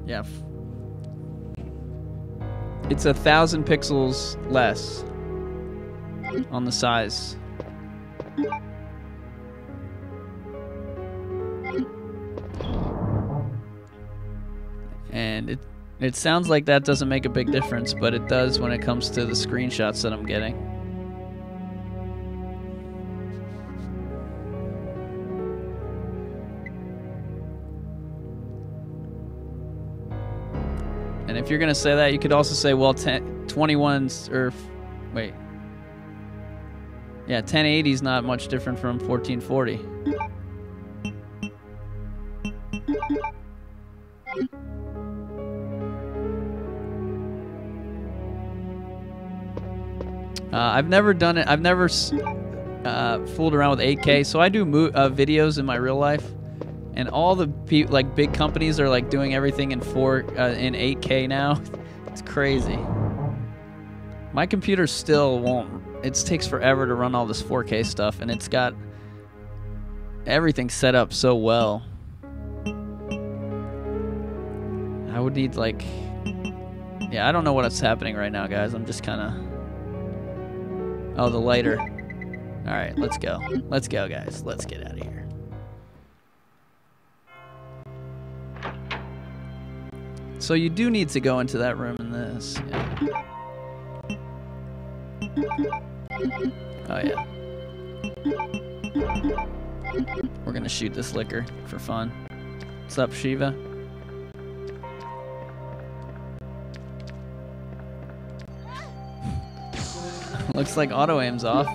Yeah. It's 1,000 pixels less on the size. And it sounds like that doesn't make a big difference, but it does when it comes to the screenshots that I'm getting. And if you're going to say that, you could also say, well, 21's, or, wait. Yeah, 1080 is not much different from 1440. I've never done it. I've never fooled around with 8K, so I do videos in my real life. And all the like big companies are like doing everything in 8K now. It's crazy. My computer still won't. It takes forever to run all this 4K stuff, and it's got everything set up so well. I would need like, yeah, I don't know what's happening right now, guys. I'm just kind of. Oh, the lighter. All right, let's go. Let's go, guys. Let's get out of here. So you do need to go into that room in this. Yeah. Oh, yeah. We're going to shoot this liquor for fun. What's up, Shiva? Looks like auto aim's off.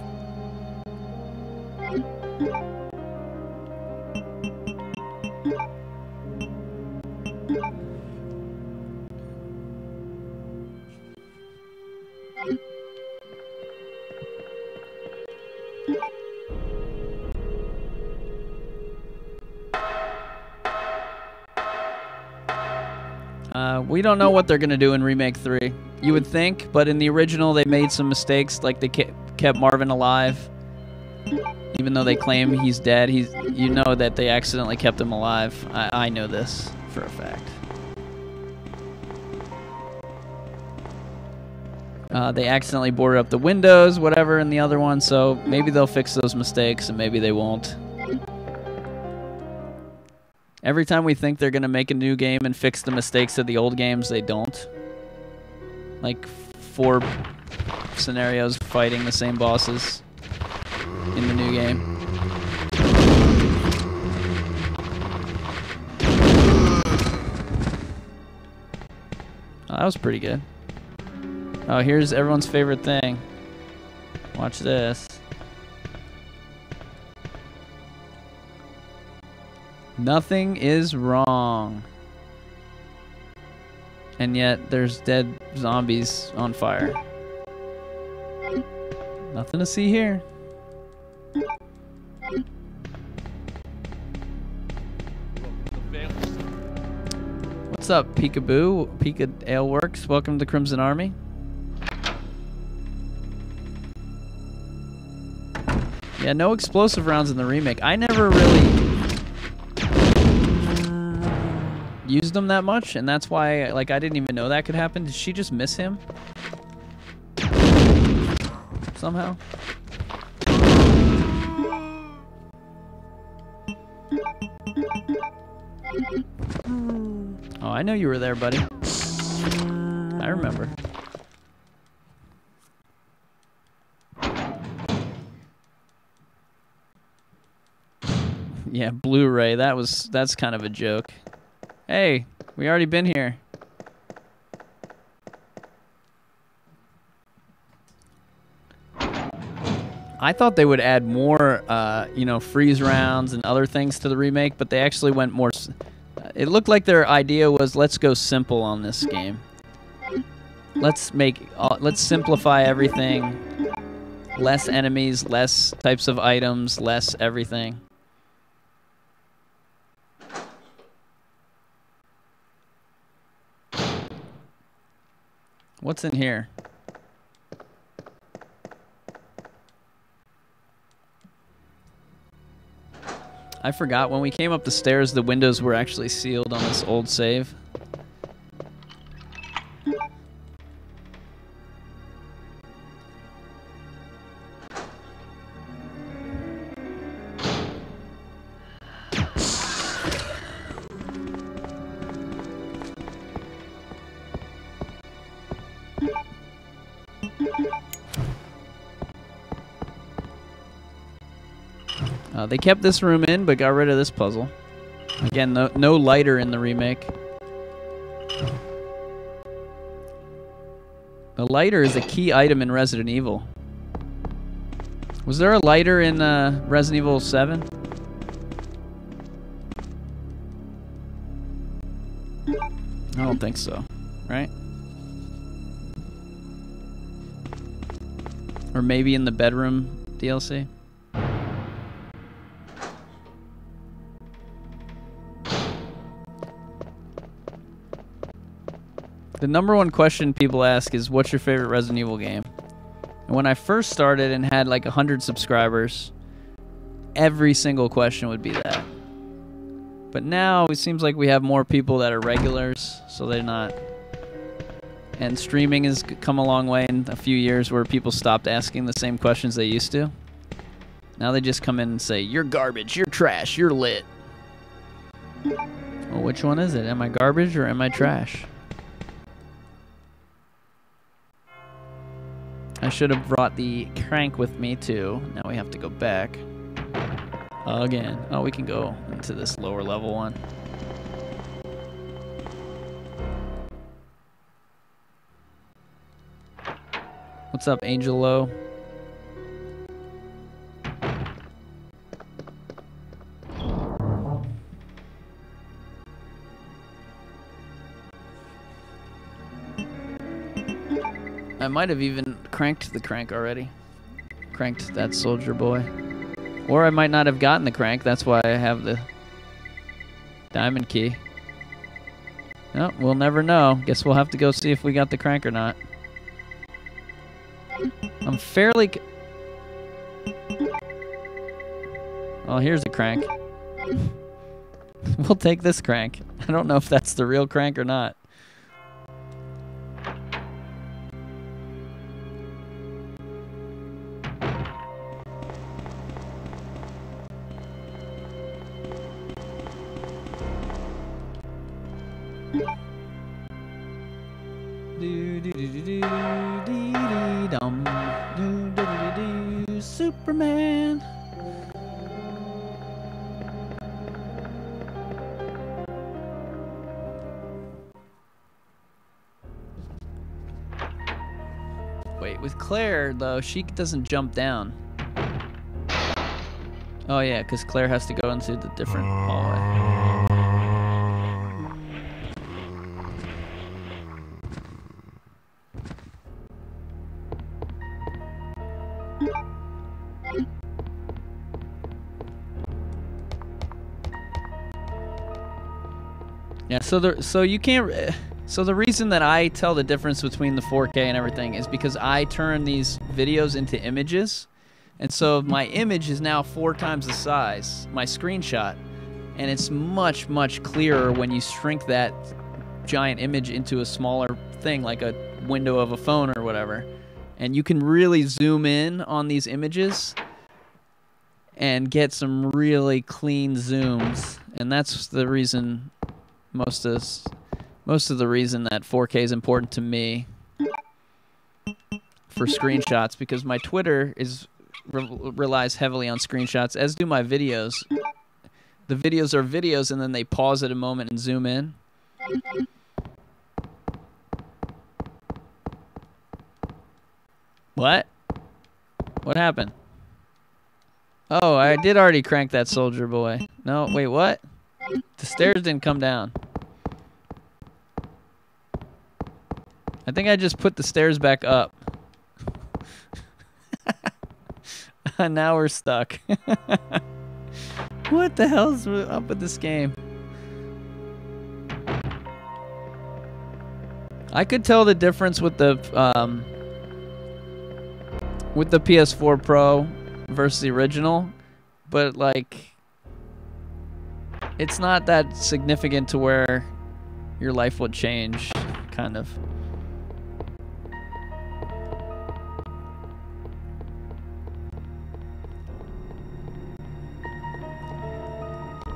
We don't know what they're going to do in Remake 3. You would think, but in the original they made some mistakes, like they kept Marvin alive. Even though they claim he's dead, you know that they accidentally kept him alive. I know this for a fact. They accidentally boarded up the windows, whatever, in the other one, so maybe they'll fix those mistakes and maybe they won't. Every time we think they're going to make a new game and fix the mistakes of the old games, they don't. Like 4 scenarios fighting the same bosses in the new game. Oh, that was pretty good. Oh, here's everyone's favorite thing. Watch this. Nothing is wrong. And yet, there's dead zombies on fire. Nothing to see here. What's up, Peekaboo? Pika Ale Works. Welcome to Crimson Army. Yeah, no explosive rounds in the remake. I never really used them that much, and that's why, like, I didn't even know that could happen. Did she just miss him? Somehow? Oh, I know you were there, buddy. I remember. Yeah, Blu-ray. That's kind of a joke. Hey, we already been here. I thought they would add more, you know, freeze rounds and other things to the remake, but they actually went more. It looked like their idea was, let's go simple on this game. Let's simplify everything. Less enemies, less types of items, less everything. What's in here? I forgot. When we came up the stairs, the windows were actually sealed on this old save. They kept this room in, but got rid of this puzzle. Again, no lighter in the remake. The lighter is a key item in Resident Evil. Was there a lighter in Resident Evil 7? I don't think so, right? Or maybe in the bedroom DLC? The #1 question people ask is, what's your favorite Resident Evil game? And when I first started and had like 100 subscribers, every single question would be that. But now it seems like we have more people that are regulars, so they're not. And streaming has come a long way in a few years where people stopped asking the same questions they used to. Now they just come in and say, you're garbage, you're trash, you're lit. Well, which one is it? Am I garbage or am I trash? I should have brought the crank with me too. Now we have to go back. Again. Oh, we can go into this lower level one. What's up, Angel Low? I might have even cranked the crank already. Cranked that soldier boy. Or I might not have gotten the crank. That's why I have the diamond key. No, we'll never know. Guess we'll have to go see if we got the crank or not. I'm fairly... Oh, here's a crank. We'll take this crank. I don't know if that's the real crank or not. Superman. Wait, with Claire though, she doesn't jump down. Oh yeah, because Claire has to go into the different hallway. Yeah, so you can't. So the reason that I tell the difference between the 4K and everything is because I turn these videos into images, and so my image is now 4 times the size, my screenshot, and it's much clearer when you shrink that giant image into a smaller thing, like a window of a phone or whatever, and you can really zoom in on these images and get some really clean zooms, and that's the reason. Most of the reason that 4K is important to me for screenshots, because my Twitter relies heavily on screenshots, as do my videos. The videos are videos, and then they pause at a moment and zoom in. What? What happened? Oh, I did already crank that soldier boy. No, wait, what? The stairs didn't come down. I think I just put the stairs back up. Now we're stuck. What the hell's up with this game? I could tell the difference with the PS4 Pro versus the original, but like, it's not that significant to where your life would change, kind of.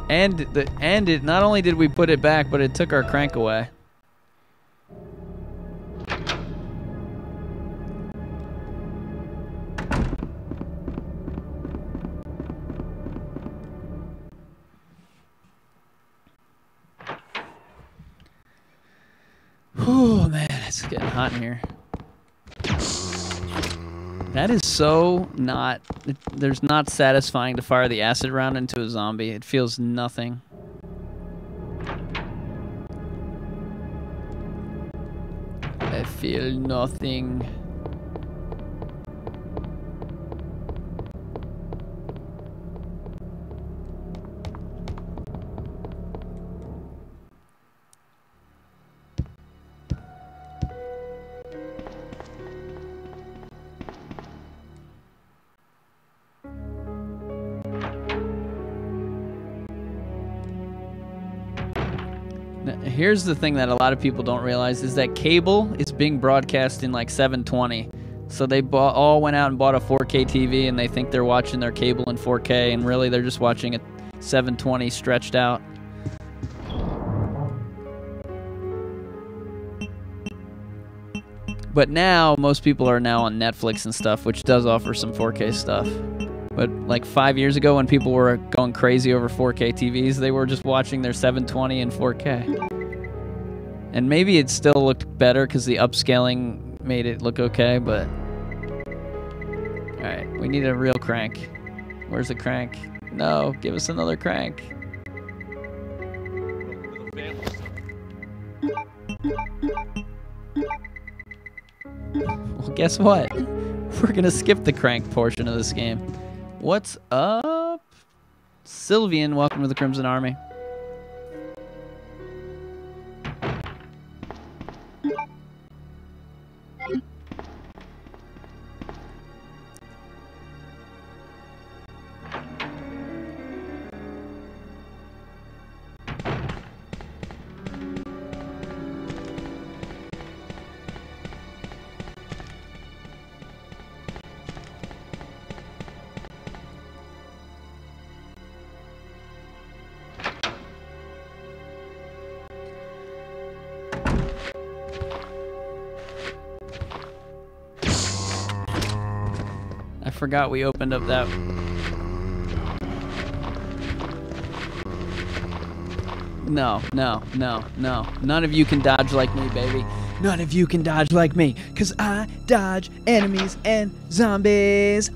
And it not only did we put it back, but it took our crank away. Oh man, it's getting hot in here. That is so not... There's not satisfying to fire the acid round into a zombie. It feels nothing. I feel nothing. Here's the thing that a lot of people don't realize is that cable is being broadcast in like 720. So they all went out and bought a 4K TV and they think they're watching their cable in 4K and really they're just watching a 720 stretched out. But now most people are now on Netflix and stuff, which does offer some 4K stuff. But like 5 years ago when people were going crazy over 4K TVs, they were just watching their 720 and 4K. And maybe it still looked better because the upscaling made it look okay, but... Alright, we need a real crank. Where's the crank? No, give us another crank. Well, guess what? We're gonna skip the crank portion of this game. What's up? Sylvian, welcome to the Crimson Army. I forgot we opened up that. No. None of you can dodge like me, baby. None of you can dodge like me, 'cause I dodge enemies and zombies.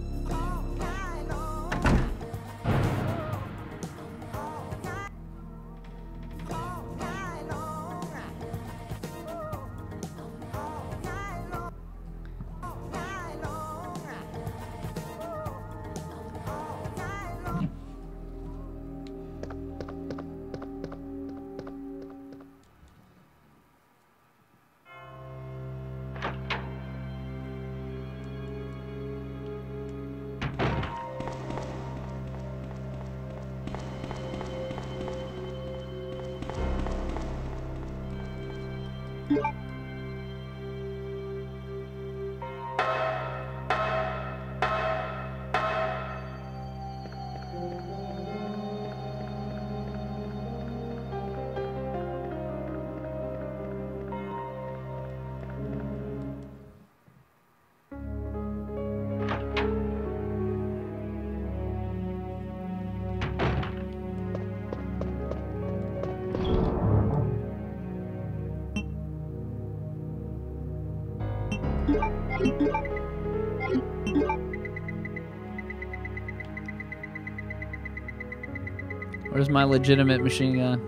Where's my legitimate machine gun?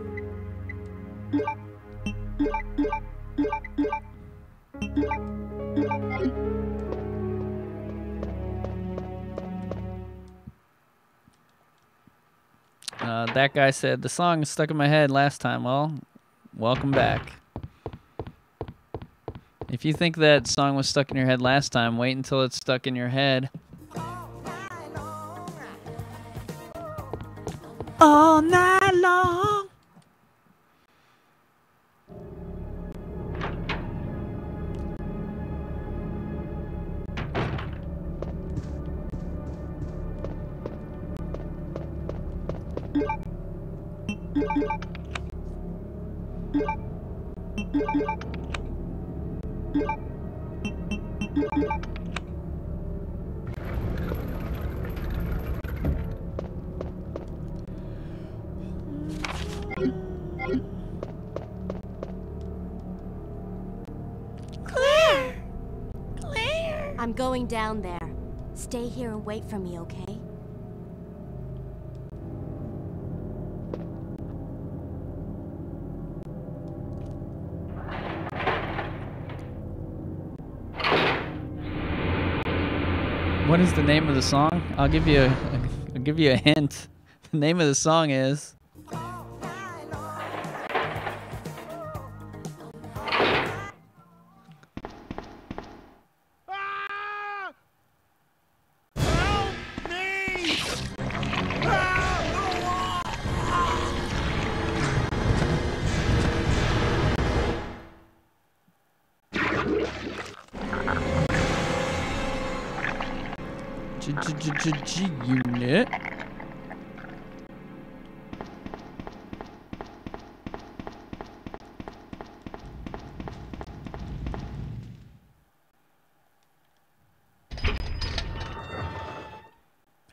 That guy said, the song is stuck in my head last time. Well, welcome back. If you think that song was stuck in your head last time, wait until it's stuck in your head. All night long.
I'm going down there. Stay here and wait for me, okay?
What is the name of the song? I'll give you a hint. The name of the song is G-Unit.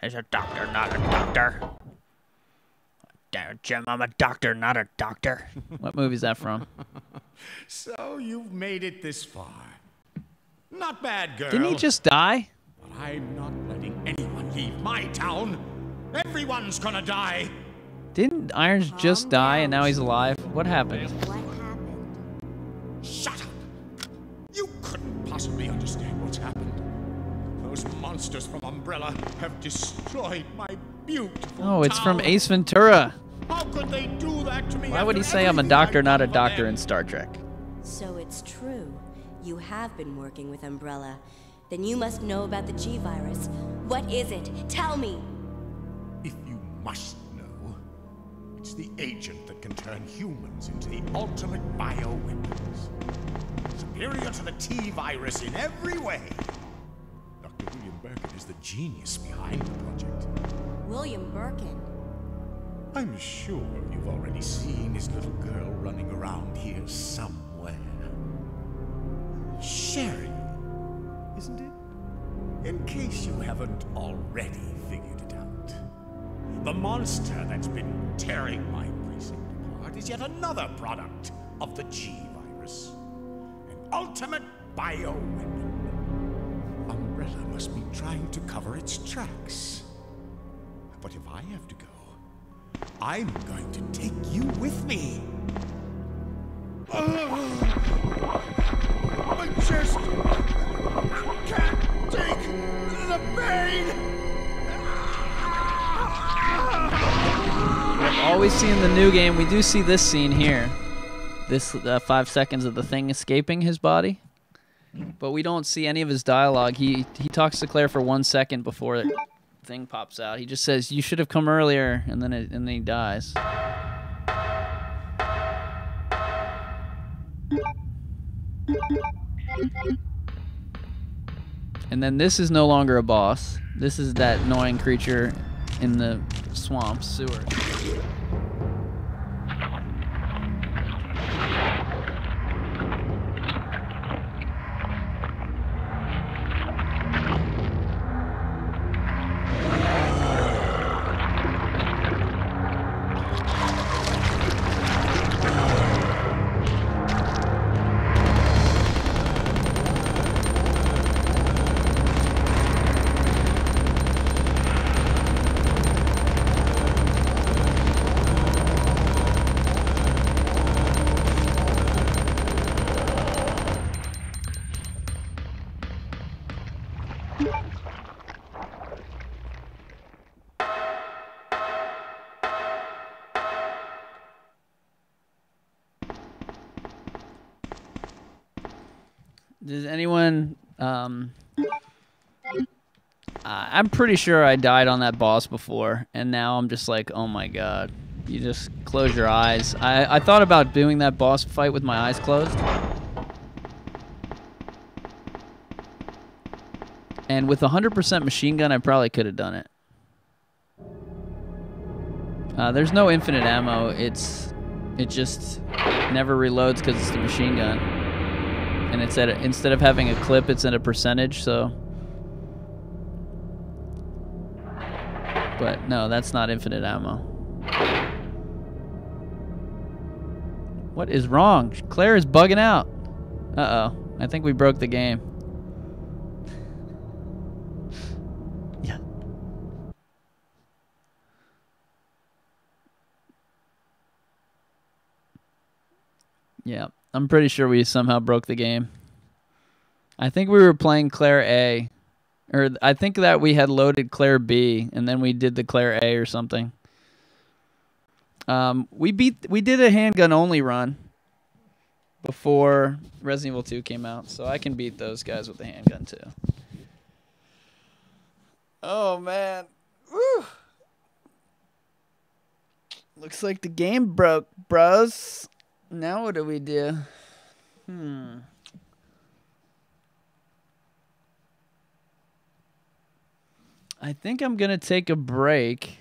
He's a doctor, not a doctor. Damn, Jim, I'm a doctor, not a doctor. What movie is that from?
So you've made it this far. Not bad, girl.
Didn't he just die?
But I'm not letting anyone leave my town. Everyone's gonna die.
Didn't Irons just die and now he's alive? What happened?
What happened?
Shut up! You couldn't possibly understand what's happened. Those monsters from Umbrella have destroyed my beautiful
Oh, it's from
town.
Ace Ventura.
How could they do that to me?
Why would he
after
say I'm a
everything
doctor,
I've
not a
done for
doctor
them?
in Star Trek?
So it's true. You have been working with Umbrella. Then you must know about the G-Virus. What is it? Tell me!
If you must know, it's the agent that can turn humans into the ultimate bioweapons. Superior to the T-Virus in every way. Dr. William Birkin is the genius behind the project.
William Birkin.
I'm sure you've already seen his little girl running around here somewhere. Sherry, isn't it? In case you haven't already figured it out. The monster that's been tearing my precinct apart is yet another product of the G-Virus. An ultimate bioweapon. Umbrella must be trying to cover its tracks. But if I have to go, I'm going to take you with me. My chest can't take the pain.
Always see in the new game, we do see this scene here. This 5 seconds of the thing escaping his body. But we don't see any of his dialogue. He talks to Claire for 1 second before the thing pops out. He just says, "You should have come earlier," and then he dies. And then this is no longer a boss. This is that annoying creature in the swamp sewer. Does anyone, I'm pretty sure I died on that boss before, and now I'm just like, oh my god. You just close your eyes. I thought about doing that boss fight with my eyes closed. And with 100% machine gun, I probably could have done it. There's no infinite ammo. It just never reloads because it's the machine gun. And it's at instead of having a clip, it's at a percentage, so. But no, that's not infinite ammo. What is wrong? Claire is bugging out. Uh-oh. I think we broke the game. Yeah, I'm pretty sure we somehow broke the game. I think we were playing Claire A. Or I think that we had loaded Claire B, and then we did the Claire A or something. We did a handgun only run before Resident Evil 2 came out, so I can beat those guys with the handgun too. Oh man. Woo. Looks like the game broke, bros. Now what do we do? I think I'm going to take a break.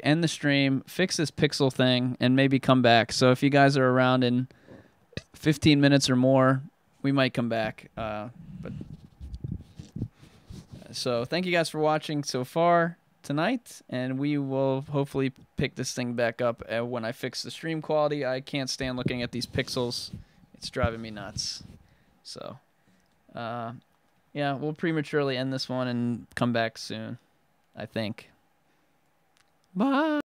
End the stream, fix this pixel thing, and maybe come back. So if you guys are around in 15 minutes or more, we might come back. So thank you guys for watching so far tonight, and we will hopefully pick this thing back up when I fix the stream quality. I can't stand looking at these pixels. It's driving me nuts. So, yeah, we'll prematurely end this one and come back soon, I think. Bye.